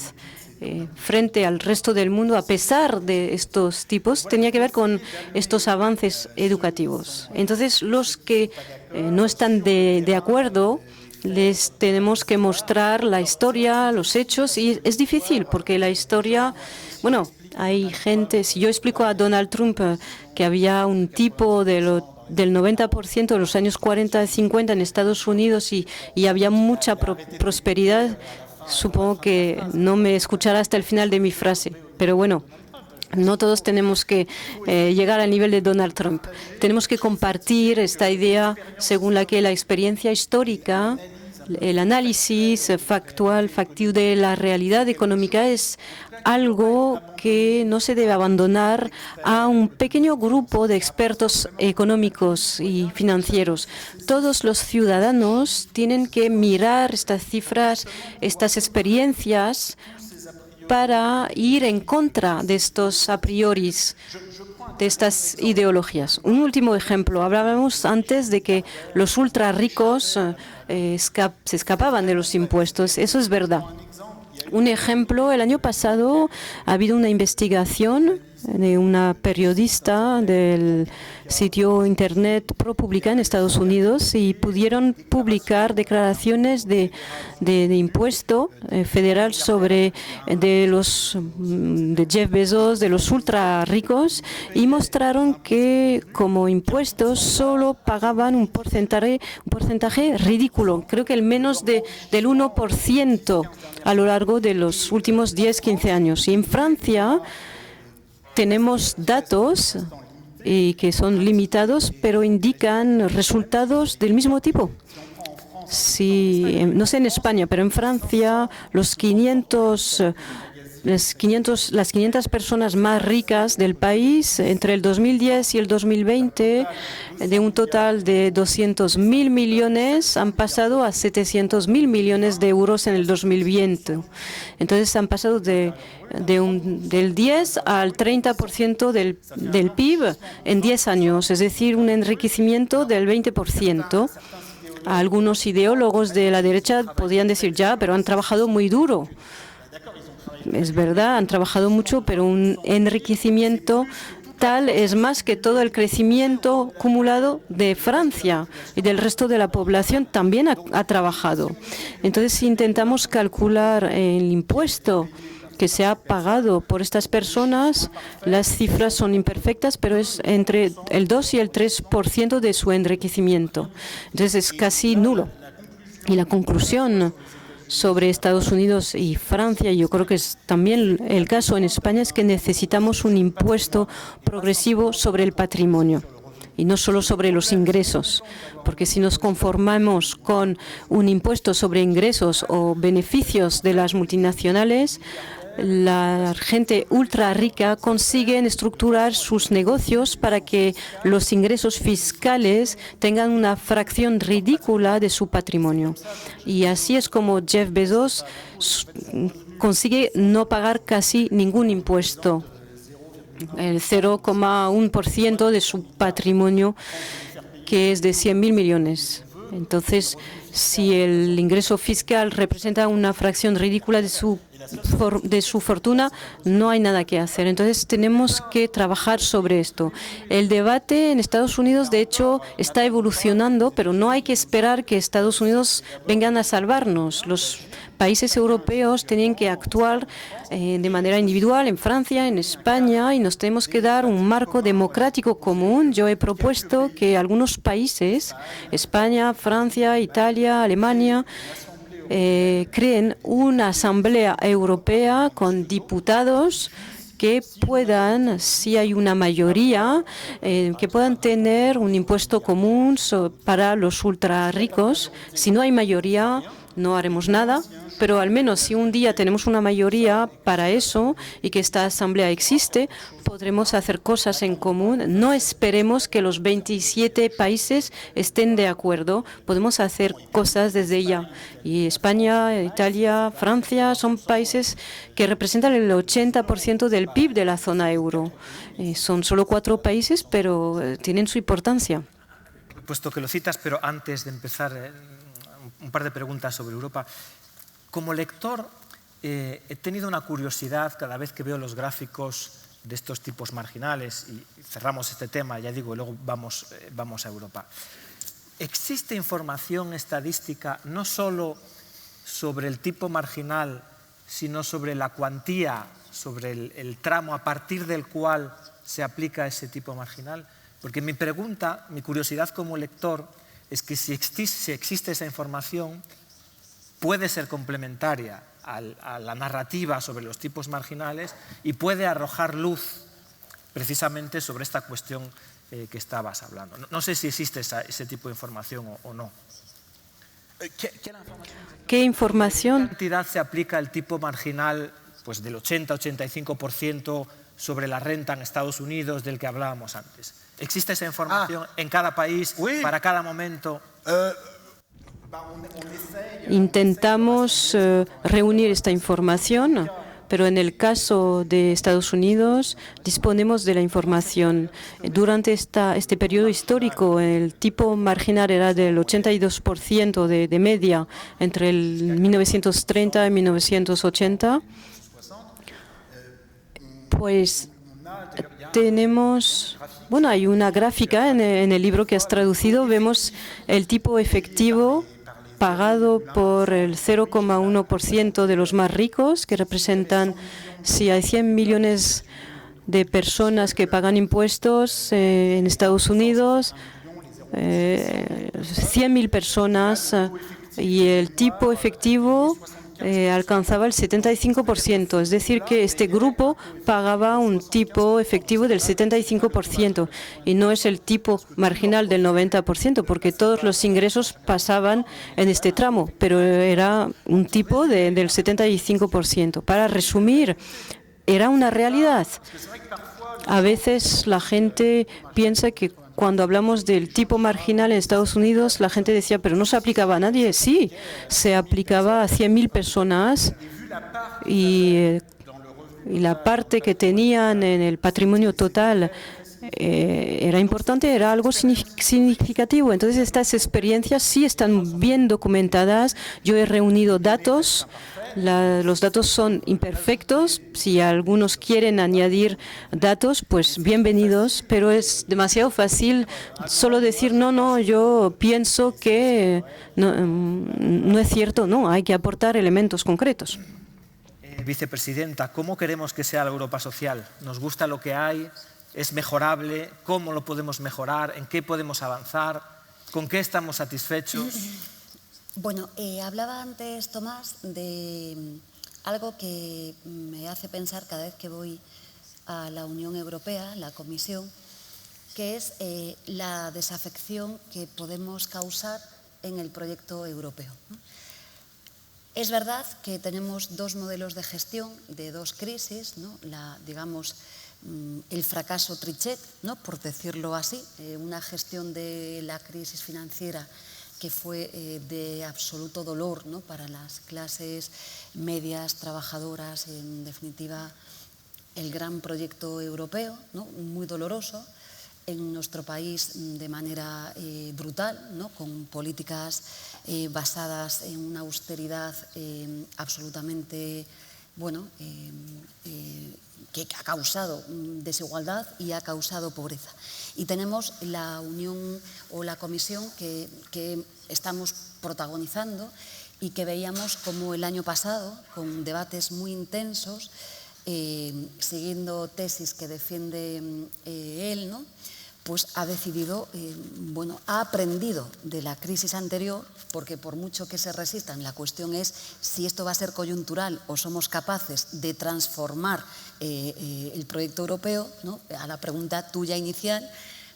frente al resto del mundo, a pesar de estos tipos, tenía que ver con estos avances educativos. Entonces, los que no están de acuerdo, les tenemos que mostrar la historia, los hechos, y es difícil porque la historia, bueno, hay gente, si yo explico a Donald Trump que había un tipo del 90% en los años 40 y 50 en Estados Unidos y había mucha prosperidad, supongo que no me escuchará hasta el final de mi frase. Pero bueno, no todos tenemos que llegar al nivel de Donald Trump. Tenemos que compartir esta idea según la que la experiencia histórica, el análisis factivo de la realidad económica es algo que no se debe abandonar a un pequeño grupo de expertos económicos y financieros. Todos los ciudadanos tienen que mirar estas cifras, estas experiencias, para ir en contra de estos a priori, de estas ideologías. Un último ejemplo. Hablábamos antes de que los ultra ricos se escapaban de los impuestos. Eso es verdad. Un ejemplo, el año pasado ha habido una investigación de una periodista del sitio internet ProPublica en Estados Unidos, y pudieron publicar declaraciones de impuesto federal sobre de Jeff Bezos, de los ultra ricos, y mostraron que como impuestos solo pagaban un porcentaje ridículo, creo que el menos del 1% a lo largo de los últimos 10-15 años. Y en Francia tenemos datos que son limitados, pero indican resultados del mismo tipo. No sé en España, pero en Francia las 500 personas más ricas del país entre el 2010 y el 2020, de un total de 200.000 millones, han pasado a 700.000 millones de euros en el 2020. Entonces han pasado del 10 al 30% del PIB en 10 años, es decir, un enriquecimiento del 20%. Algunos ideólogos de la derecha podrían decir, ya, pero han trabajado muy duro. Es verdad, han trabajado mucho, pero un enriquecimiento tal es más que todo el crecimiento acumulado de Francia, y del resto de la población también ha trabajado. Entonces, si intentamos calcular el impuesto que se ha pagado por estas personas, las cifras son imperfectas, pero es entre el 2 y el 3% de su enriquecimiento. Entonces, es casi nulo. Y la conclusión sobre Estados Unidos y Francia, y yo creo que es también el caso en España, es que necesitamos un impuesto progresivo sobre el patrimonio y no solo sobre los ingresos, porque si nos conformamos con un impuesto sobre ingresos o beneficios de las multinacionales, la gente ultra rica consigue estructurar sus negocios para que los ingresos fiscales tengan una fracción ridícula de su patrimonio. Y así es como Jeff Bezos consigue no pagar casi ningún impuesto. El 0,1% de su patrimonio, que es de 100.000 millones. Entonces, si el ingreso fiscal representa una fracción ridícula de su fortuna, no hay nada que hacer. Entonces, tenemos que trabajar sobre esto. El debate en Estados Unidos, de hecho, está evolucionando, pero no hay que esperar que Estados Unidos vengan a salvarnos. Los países europeos tienen que actuar de manera individual en Francia, en España, y nos tenemos que dar un marco democrático común. Yo he propuesto que algunos países, España, Francia, Italia, Alemania, creen una asamblea europea con diputados que puedan, si hay una mayoría, que puedan tener un impuesto común para los ultra ricos. Si no hay mayoría, no haremos nada, pero al menos si un día tenemos una mayoría para eso y que esta asamblea existe, podremos hacer cosas en común. No esperemos que los 27 países estén de acuerdo. Podemos hacer cosas desde ya. Y España, Italia, Francia son países que representan el 80% del PIB de la zona euro. Son solo 4 países, pero tienen su importancia. Puesto que lo citas, pero antes de empezar, un par de preguntas sobre Europa. Como lector, he tenido una curiosidad cada vez que veo los gráficos de estos tipos marginales, y cerramos este tema, ya digo, y luego vamos a Europa. ¿Existe información estadística no solo sobre el tipo marginal, sino sobre la cuantía, sobre el tramo a partir del cual se aplica ese tipo marginal? Porque mi pregunta, mi curiosidad como lector, es que si existe esa información, puede ser complementaria a la narrativa sobre los tipos marginales y puede arrojar luz precisamente sobre esta cuestión que estabas hablando. No sé si existe ese tipo de información o no. ¿Qué información? ¿Qué cantidad se aplica el tipo marginal pues, del 80-85% sobre la renta en Estados Unidos del que hablábamos antes? ¿Existe esa información en cada país, para cada momento? Intentamos reunir esta información, pero en el caso de Estados Unidos disponemos de la información. Durante este periodo histórico, el tipo marginal era del 82% de media entre el 1930 y 1980. Pues tenemos, bueno, hay una gráfica en el libro que has traducido. Vemos el tipo efectivo pagado por el 0,1% de los más ricos, que representan, si hay 100 millones de personas que pagan impuestos en Estados Unidos, 100.000 personas, y el tipo efectivo alcanzaba el 75%, es decir, que este grupo pagaba un tipo efectivo del 75% y no es el tipo marginal del 90%, porque todos los ingresos pasaban en este tramo, pero era un tipo del 75%. Para resumir, era una realidad. A veces la gente piensa que cuando hablamos del tipo marginal en Estados Unidos, la gente decía, pero no se aplicaba a nadie. Sí, se aplicaba a 100.000 personas y la parte que tenían en el patrimonio total era importante, era algo significativo. Entonces, estas experiencias sí están bien documentadas. Yo he reunido datos. Los datos son imperfectos. Si algunos quieren añadir datos, pues bienvenidos, pero es demasiado fácil solo decir no, yo pienso que no es cierto. No, hay que aportar elementos concretos. Vicepresidenta, ¿cómo queremos que sea la Europa social? ¿Nos gusta lo que hay? ¿Es mejorable? ¿Cómo lo podemos mejorar? ¿En qué podemos avanzar? ¿Con qué estamos satisfechos? Bueno, hablaba antes, Tomás, de algo que me hace pensar cada vez que voy a la Unión Europea, la Comisión, que es la desafección que podemos causar en el proyecto europeo. Es verdad que tenemos dos modelos de gestión de dos crisis, ¿no? Digamos, el fracaso Trichet, ¿no? Por decirlo así, una gestión de la crisis financiera que fue de absoluto dolor, ¿no? Para las clases medias, trabajadoras, en definitiva, el gran proyecto europeo, ¿no? Muy doloroso. En nuestro país de manera brutal, ¿no? Con políticas basadas en una austeridad absolutamente, bueno, que ha causado desigualdad y ha causado pobreza. Y tenemos la Unión o la Comisión que estamos protagonizando y que veíamos como el año pasado, con debates muy intensos, siguiendo tesis que defiende él, ¿no? Pues ha decidido, bueno, ha aprendido de la crisis anterior, porque por mucho que se resistan, la cuestión es si esto va a ser coyuntural o somos capaces de transformar el proyecto europeo, ¿no? A la pregunta tuya inicial,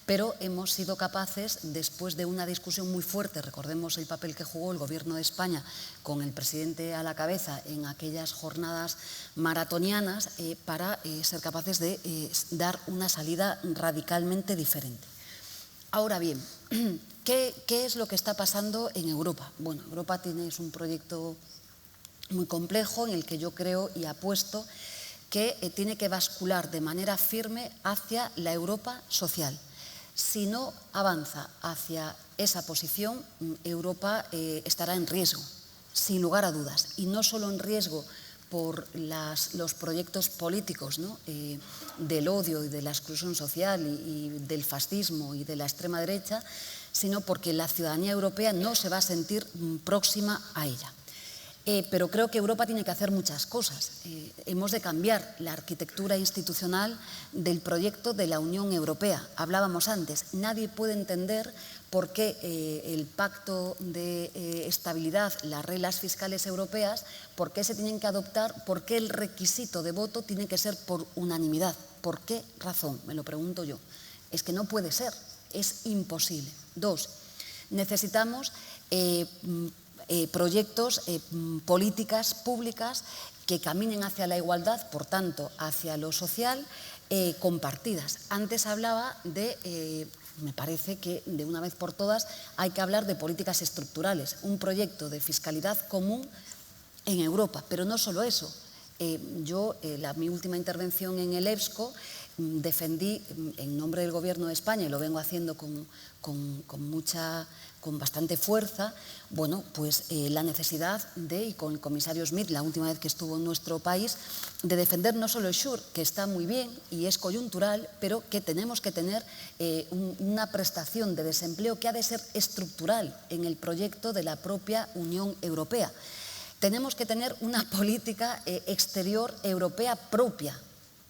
pero hemos sido capaces, después de una discusión muy fuerte, recordemos el papel que jugó el Gobierno de España con el presidente a la cabeza en aquellas jornadas maratonianas, para ser capaces de dar una salida radicalmente diferente. Ahora bien, ¿qué es lo que está pasando en Europa? Bueno, Europa es un proyecto muy complejo en el que yo creo y apuesto que tiene que bascular de manera firme hacia la Europa social. Si no avanza hacia esa posición, Europa estará en riesgo, sin lugar a dudas. Y no solo en riesgo por los proyectos políticos, ¿no? Del odio y de la exclusión social y del fascismo y de la extrema derecha, sino porque la ciudadanía europea no se va a sentir próxima a ella. Pero creo que Europa tiene que hacer muchas cosas. Hemos de cambiar la arquitectura institucional del proyecto de la Unión Europea. Hablábamos antes, nadie puede entender por qué el pacto de estabilidad, las reglas fiscales europeas, por qué se tienen que adoptar, por qué el requisito de voto tiene que ser por unanimidad. ¿Por qué razón? Me lo pregunto yo. Es que no puede ser, es imposible. Dos, necesitamos proyectos, políticas públicas que caminen hacia la igualdad, por tanto, hacia lo social, compartidas. Antes hablaba de, me parece que de una vez por todas hay que hablar de políticas estructurales, un proyecto de fiscalidad común en Europa, pero no solo eso. Yo, mi última intervención en el EPSCO, defendí en nombre del Gobierno de España, y lo vengo haciendo con bastante fuerza, bueno, pues la necesidad de, y con el comisario Schmit, la última vez que estuvo en nuestro país, de defender no solo el SURE, que está muy bien y es coyuntural, pero que tenemos que tener una prestación de desempleo que ha de ser estructural en el proyecto de la propia Unión Europea. Tenemos que tener una política exterior europea propia.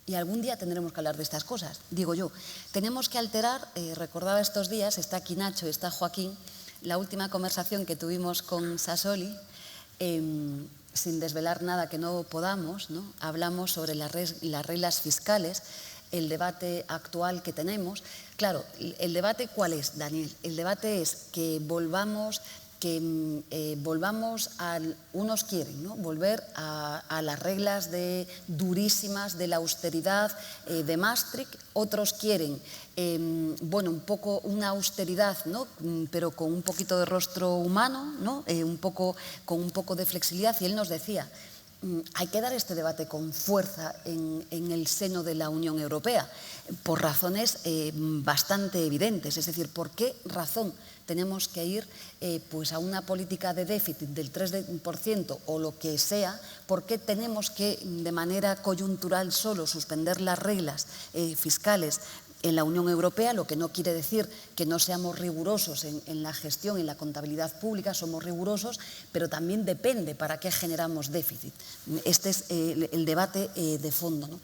Y algún día tendremos que hablar de estas cosas, digo yo. Tenemos que alterar, recordaba estos días, está aquí Nacho, está Joaquín, la última conversación que tuvimos con Sassoli, sin desvelar nada que no podamos, ¿no? Hablamos sobre las reglas fiscales, el debate actual que tenemos. Claro, ¿el debate cuál es, Daniel? El debate es que volvamos a, unos quieren, ¿no? Volver a las reglas durísimas de la austeridad de Maastricht, otros quieren, bueno, un poco una austeridad, ¿no? Pero con un poquito de rostro humano, ¿no? Con un poco de flexibilidad, y él nos decía, hay que dar este debate con fuerza en el seno de la Unión Europea, por razones bastante evidentes. Es decir, ¿por qué razón tenemos que ir pues a una política de déficit del 3% o lo que sea? ¿Por qué tenemos que, de manera coyuntural solo, suspender las reglas fiscales en la Unión Europea, lo que no quiere decir que no seamos rigurosos en la gestión, en la contabilidad pública, somos rigurosos, pero también depende para qué generamos déficit. Este es el debate de fondo, ¿no?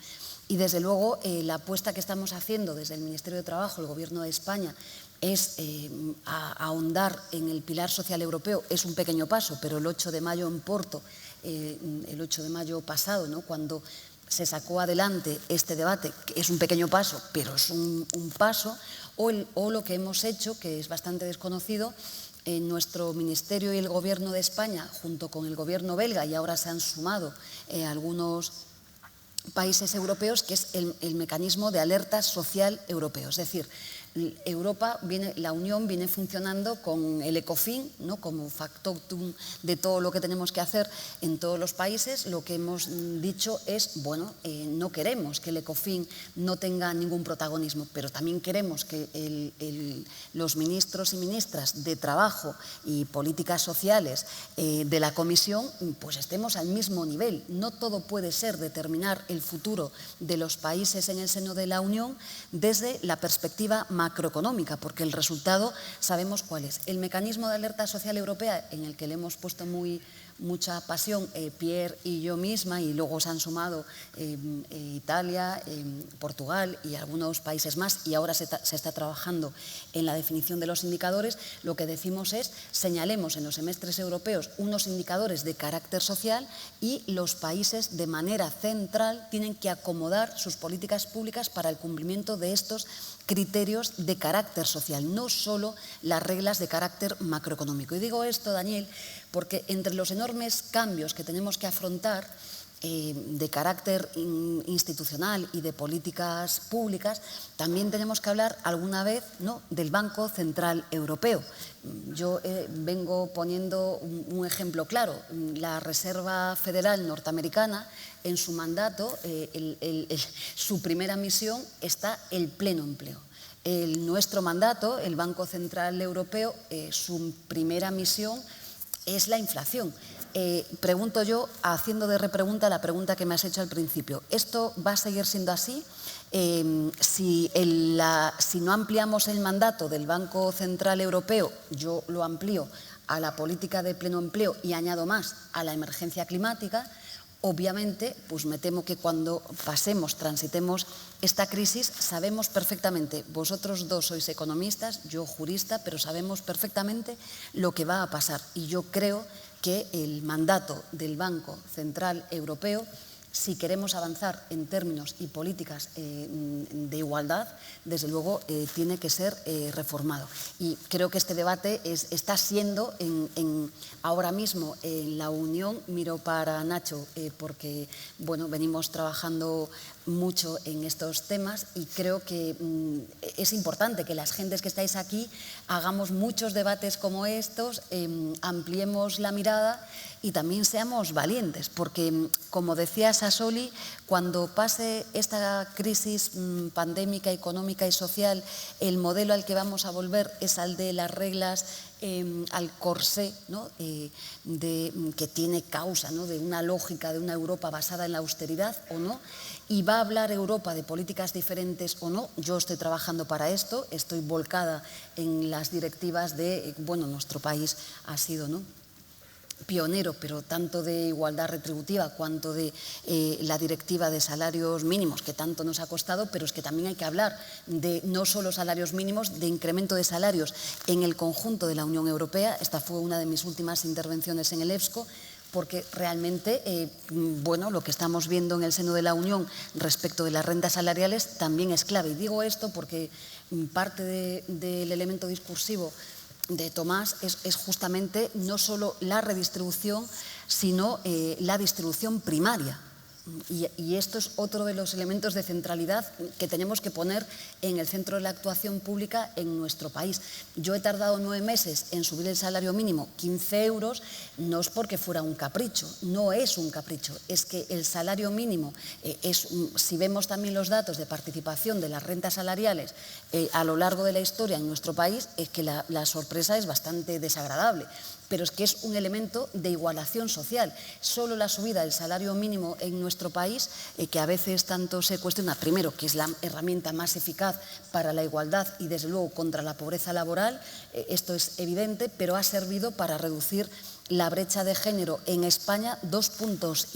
Y desde luego la apuesta que estamos haciendo desde el Ministerio de Trabajo, el Gobierno de España, es ahondar en el pilar social europeo. Es un pequeño paso, pero el 8 de mayo en Porto, el 8 de mayo pasado, ¿no?, cuando se sacó adelante este debate, que es un pequeño paso, pero es un paso, o lo que hemos hecho, que es bastante desconocido, en nuestro Ministerio y el Gobierno de España, junto con el Gobierno belga, y ahora se han sumado algunos países europeos, que es el mecanismo de alerta social europeo. Es decir, la Unión viene funcionando con el ECOFIN, ¿no?, como factotum de todo lo que tenemos que hacer en todos los países. Lo que hemos dicho es, bueno, no queremos que el ECOFIN no tenga ningún protagonismo, pero también queremos que los ministros y ministras de Trabajo y Políticas Sociales de la Comisión pues estemos al mismo nivel. No todo puede ser determinar el futuro de los países en el seno de la Unión desde la perspectiva macroeconómica, porque el resultado sabemos cuál es. El mecanismo de alerta social europea, en el que le hemos puesto mucha pasión, Pierre y yo misma, y luego se han sumado Italia, Portugal y algunos países más, y ahora se está trabajando en la definición de los indicadores. Lo que decimos es, señalemos en los semestres europeos unos indicadores de carácter social, y los países de manera central tienen que acomodar sus políticas públicas para el cumplimiento de estos criterios de carácter social, no solo las reglas de carácter macroeconómico. Y digo esto, Daniel, porque entre los enormes cambios que tenemos que afrontar de carácter institucional y de políticas públicas, también tenemos que hablar alguna vez, ¿no?, del Banco Central Europeo. Yo vengo poniendo un ejemplo claro. La Reserva Federal norteamericana, en su mandato, su primera misión está el pleno empleo. Nuestro mandato, el Banco Central Europeo, su primera misión es la inflación. Pregunto yo, haciendo de repregunta la pregunta que me has hecho al principio. ¿Esto va a seguir siendo así? Si no ampliamos el mandato del Banco Central Europeo, yo lo amplío a la política de pleno empleo y añado más a la emergencia climática, obviamente, pues me temo que cuando transitemos esta crisis, sabemos perfectamente, vosotros dos sois economistas, yo jurista, pero sabemos perfectamente lo que va a pasar. Y yo creo que el mandato del Banco Central Europeo, si queremos avanzar en términos y políticas de igualdad, desde luego tiene que ser reformado. Y creo que este debate está siendo ahora mismo en la Unión. Miro para Nacho porque bueno, venimos trabajando mucho en estos temas, y creo que es importante que las gentes que estáis aquí hagamos muchos debates como estos, ampliemos la mirada y también seamos valientes, porque, como decía Sassoli, cuando pase esta crisis pandémica, económica y social, el modelo al que vamos a volver es al de las reglas, al corsé, ¿no?, que tiene causa, ¿no?, de una lógica de una Europa basada en la austeridad o no. ¿Y va a hablar Europa de políticas diferentes o no? Yo estoy trabajando para esto, estoy volcada en las directivas de, bueno, nuestro país ha sido, ¿no?, pionero, pero tanto de igualdad retributiva cuanto de la directiva de salarios mínimos, que tanto nos ha costado, pero es que también hay que hablar de no solo salarios mínimos, de incremento de salarios en el conjunto de la Unión Europea. Esta fue una de mis últimas intervenciones en el EPSCO, porque realmente, bueno, lo que estamos viendo en el seno de la Unión respecto de las rentas salariales también es clave. Y digo esto porque parte del elemento discursivo de Tomás es justamente no solo la redistribución, sino la distribución primaria. Y esto es otro de los elementos de centralidad que tenemos que poner en el centro de la actuación pública en nuestro país. Yo he tardado 9 meses en subir el salario mínimo 15 euros, no es porque fuera un capricho, no es un capricho, es que el salario mínimo, si vemos también los datos de participación de las rentas salariales a lo largo de la historia en nuestro país, es que la sorpresa es bastante desagradable. Pero es que es un elemento de igualación social. Solo la subida del salario mínimo en nuestro país, que a veces tanto se cuestiona, primero, que es la herramienta más eficaz para la igualdad y, desde luego, contra la pobreza laboral, esto es evidente, pero ha servido para reducir la brecha de género en España 2,5 puntos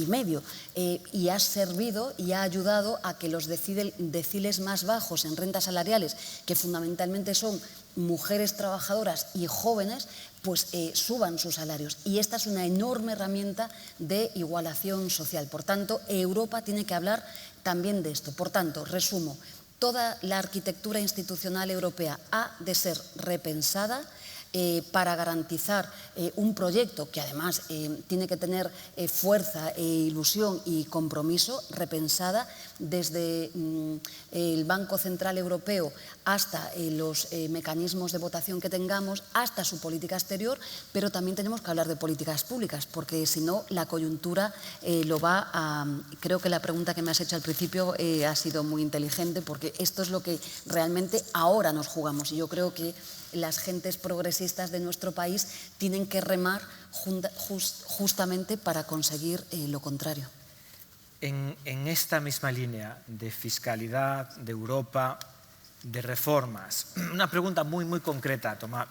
y ha servido y ha ayudado a que los deciles más bajos en rentas salariales, que fundamentalmente son mujeres trabajadoras y jóvenes, pues suban sus salarios. Y esta es una enorme herramienta de igualación social. Por tanto, Europa tiene que hablar también de esto. Por tanto, resumo, toda la arquitectura institucional europea ha de ser repensada para garantizar un proyecto que además tiene que tener fuerza, ilusión y compromiso, repensada desde el Banco Central Europeo hasta los mecanismos de votación que tengamos, hasta su política exterior, pero también tenemos que hablar de políticas públicas, porque si no la coyuntura lo va a... Creo que la pregunta que me has hecho al principio ha sido muy inteligente, porque esto es lo que realmente ahora nos jugamos, y yo creo que las gentes progresistas de nuestro país tienen que remar justamente para conseguir lo contrario. En esta misma línea de fiscalidad, de Europa, de reformas, una pregunta muy, muy concreta, Tomás.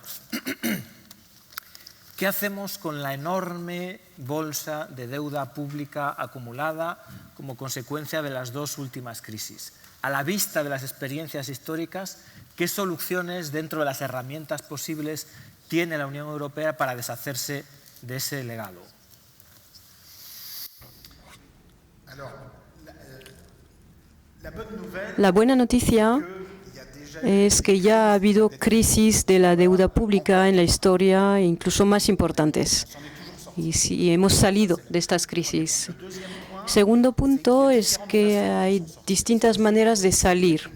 ¿Qué hacemos con la enorme bolsa de deuda pública acumulada como consecuencia de las dos últimas crisis? A la vista de las experiencias históricas, ¿qué soluciones dentro de las herramientas posibles tiene la Unión Europea para deshacerse de ese legado? La buena noticia es que ya ha habido crisis de la deuda pública en la historia, incluso más importantes. Y sí, hemos salido de estas crisis. Segundo punto es que hay distintas maneras de salir.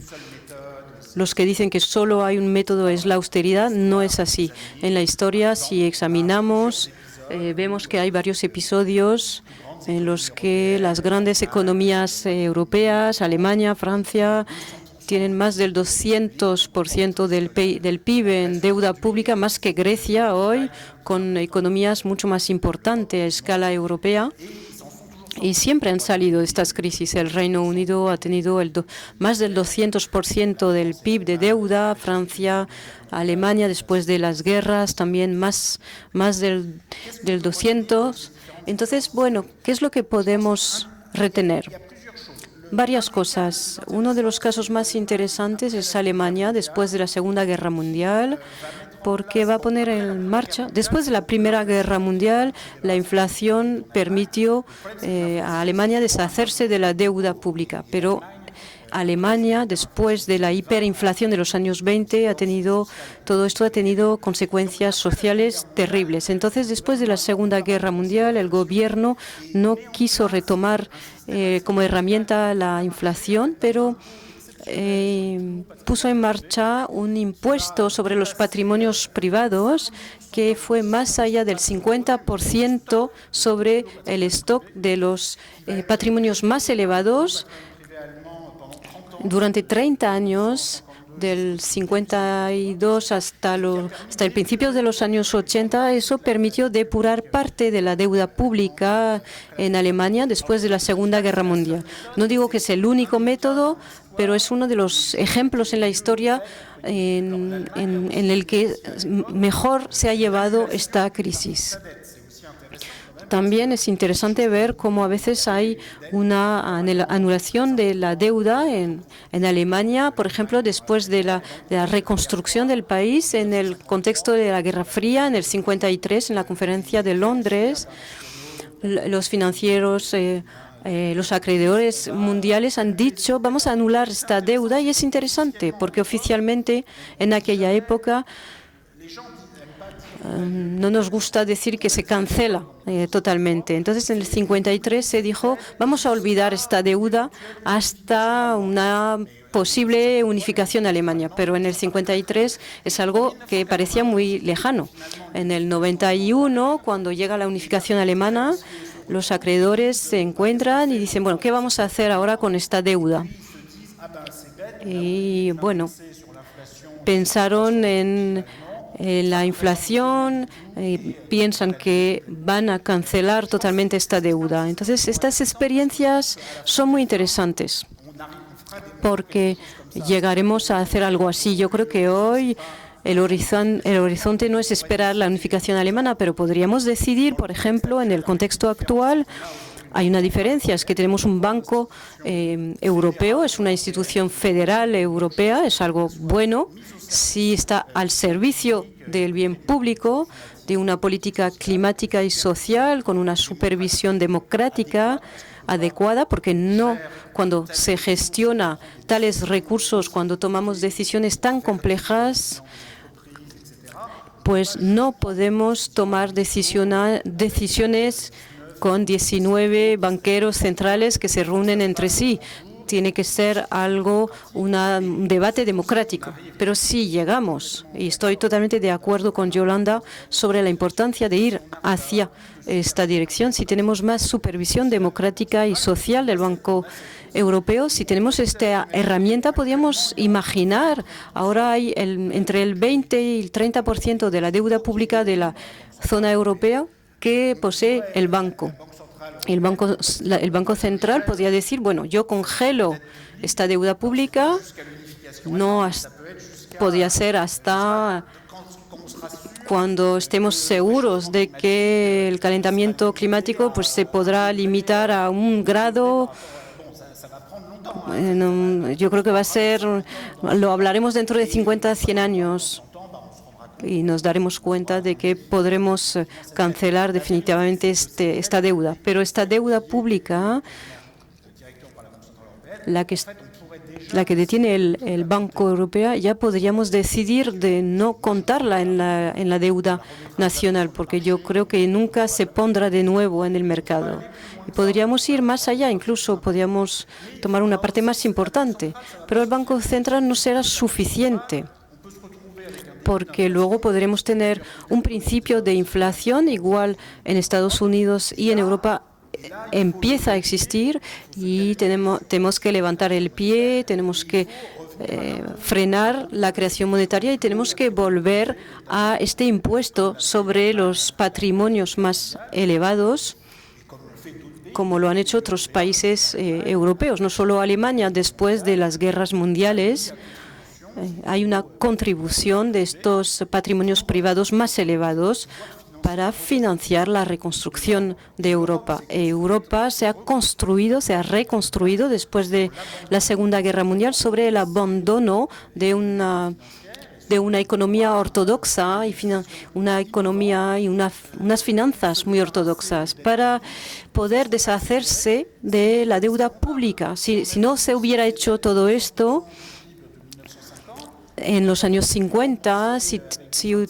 Los que dicen que solo hay un método es la austeridad, no es así. En la historia, si examinamos, vemos que hay varios episodios en los que las grandes economías europeas, Alemania, Francia, tienen más del 200% del PIB en deuda pública, más que Grecia hoy, con economías mucho más importantes a escala europea. Y siempre han salido de estas crisis. El Reino Unido ha tenido más del 200% del PIB de deuda, Francia, Alemania, después de las guerras, también más del 200%. Entonces, bueno, ¿qué es lo que podemos retener? Varias cosas. Uno de los casos más interesantes es Alemania, después de la Segunda Guerra Mundial, porque va a poner en marcha, después de la Primera Guerra Mundial, la inflación permitió a Alemania deshacerse de la deuda pública, pero Alemania, después de la hiperinflación de los años 20, todo esto ha tenido consecuencias sociales terribles. Entonces, después de la Segunda Guerra Mundial, el gobierno no quiso retomar como herramienta la inflación, pero puso en marcha un impuesto sobre los patrimonios privados que fue más allá del 50% sobre el stock de los patrimonios más elevados. Durante 30 años, del 52 hasta el principio de los años 80, eso permitió depurar parte de la deuda pública en Alemania después de la Segunda Guerra Mundial. No digo que es el único método, pero es uno de los ejemplos en la historia en el que mejor se ha llevado esta crisis. También es interesante ver cómo a veces hay una anulación de la deuda en Alemania, por ejemplo, después de la reconstrucción del país en el contexto de la Guerra Fría, en el 53, en la Conferencia de Londres. Los financieros, los acreedores mundiales han dicho vamos a anular esta deuda, y es interesante porque oficialmente en aquella época no nos gusta decir que se cancela totalmente. Entonces, en el 53 se dijo, vamos a olvidar esta deuda hasta una posible unificación de Alemania. Pero en el 53 es algo que parecía muy lejano. En el 91, cuando llega la unificación alemana, los acreedores se encuentran y dicen, bueno, ¿qué vamos a hacer ahora con esta deuda? Y, bueno, pensaron en la inflación, piensan que van a cancelar totalmente esta deuda. Entonces, estas experiencias son muy interesantes porque llegaremos a hacer algo así. Yo creo que hoy el horizonte no es esperar la unificación alemana, pero podríamos decidir, por ejemplo, en el contexto actual, hay una diferencia, es que tenemos un banco europeo, es una institución federal europea, es algo bueno, si está al servicio del bien público, de una política climática y social, con una supervisión democrática adecuada, porque no cuando se gestiona tales recursos, cuando tomamos decisiones tan complejas, pues no podemos tomar decisiones con 19 banqueros centrales que se reúnen entre sí. Tiene que ser un debate democrático. Pero si llegamos, y estoy totalmente de acuerdo con Yolanda sobre la importancia de ir hacia esta dirección, si tenemos más supervisión democrática y social del Banco Europeo, si tenemos esta herramienta, podríamos imaginar, ahora hay entre el 20 y el 30% de la deuda pública de la zona europea que posee el banco. El Banco Central podría decir, bueno, yo congelo esta deuda pública, podría ser hasta cuando estemos seguros de que el calentamiento climático pues, se podrá limitar a 1 grado. Yo creo que va a ser, lo hablaremos dentro de 50, 100 años. Y nos daremos cuenta de que podremos cancelar definitivamente esta deuda. Pero esta deuda pública, la que detiene el Banco Europeo, ya podríamos decidir de no contarla en la deuda nacional, porque yo creo que nunca se pondrá de nuevo en el mercado. Y podríamos ir más allá, incluso podríamos tomar una parte más importante. Pero el Banco Central no será suficiente, porque luego podremos tener un principio de inflación igual en Estados Unidos y en Europa empieza a existir y tenemos que levantar el pie, tenemos que frenar la creación monetaria y tenemos que volver a este impuesto sobre los patrimonios más elevados, como lo han hecho otros países europeos, no solo Alemania después de las guerras mundiales. Hay una contribución de estos patrimonios privados más elevados para financiar la reconstrucción de Europa. Europa se ha reconstruido después de la Segunda Guerra Mundial sobre el abandono de una economía ortodoxa y una economía y unas finanzas muy ortodoxas para poder deshacerse de la deuda pública. Si no se hubiera hecho todo esto en los años 50, si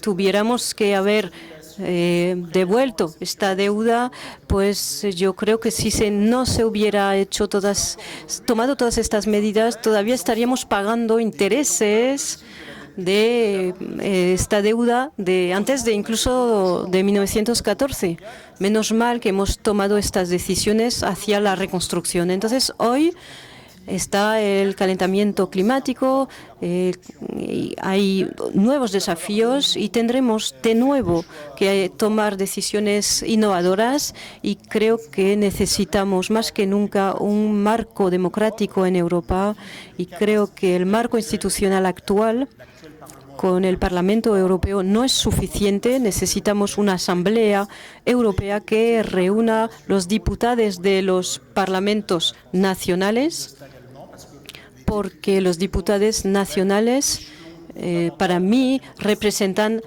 tuviéramos que haber devuelto esta deuda, pues yo creo que si no se hubiera tomado todas estas medidas, todavía estaríamos pagando intereses de esta deuda antes de incluso de 1914. Menos mal que hemos tomado estas decisiones hacia la reconstrucción. Entonces, hoy está el calentamiento climático, hay nuevos desafíos y tendremos de nuevo que tomar decisiones innovadoras y creo que necesitamos más que nunca un marco democrático en Europa y creo que el marco institucional actual con el Parlamento Europeo no es suficiente. Necesitamos una Asamblea Europea que reúna los diputados de los parlamentos nacionales, porque los diputados nacionales para mí representan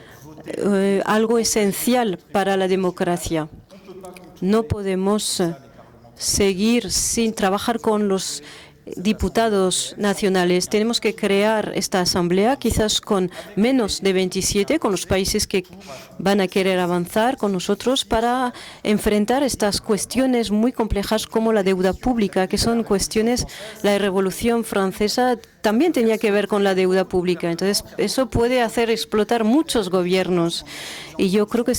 algo esencial para la democracia. No podemos seguir sin trabajar con los diputados nacionales. Tenemos que crear esta asamblea, quizás con menos de 27, con los países que van a querer avanzar con nosotros para enfrentar estas cuestiones muy complejas como la deuda pública, que son cuestiones, la Revolución Francesa también tenía que ver con la deuda pública. Entonces, eso puede hacer explotar muchos gobiernos. Y yo creo que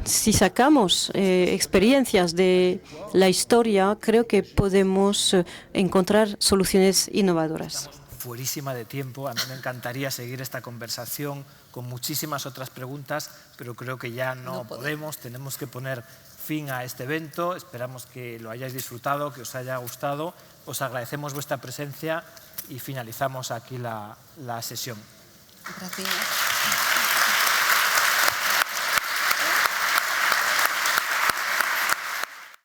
si sacamos experiencias de la historia, creo que podemos encontrar soluciones innovadoras. Fuerísima de tiempo, a mí me encantaría seguir esta conversación con muchísimas otras preguntas, pero creo que ya no podemos, tenemos que poner fin a este evento. Esperamos que lo hayáis disfrutado, que os haya gustado. Os agradecemos vuestra presencia y finalizamos aquí la sesión. Gracias.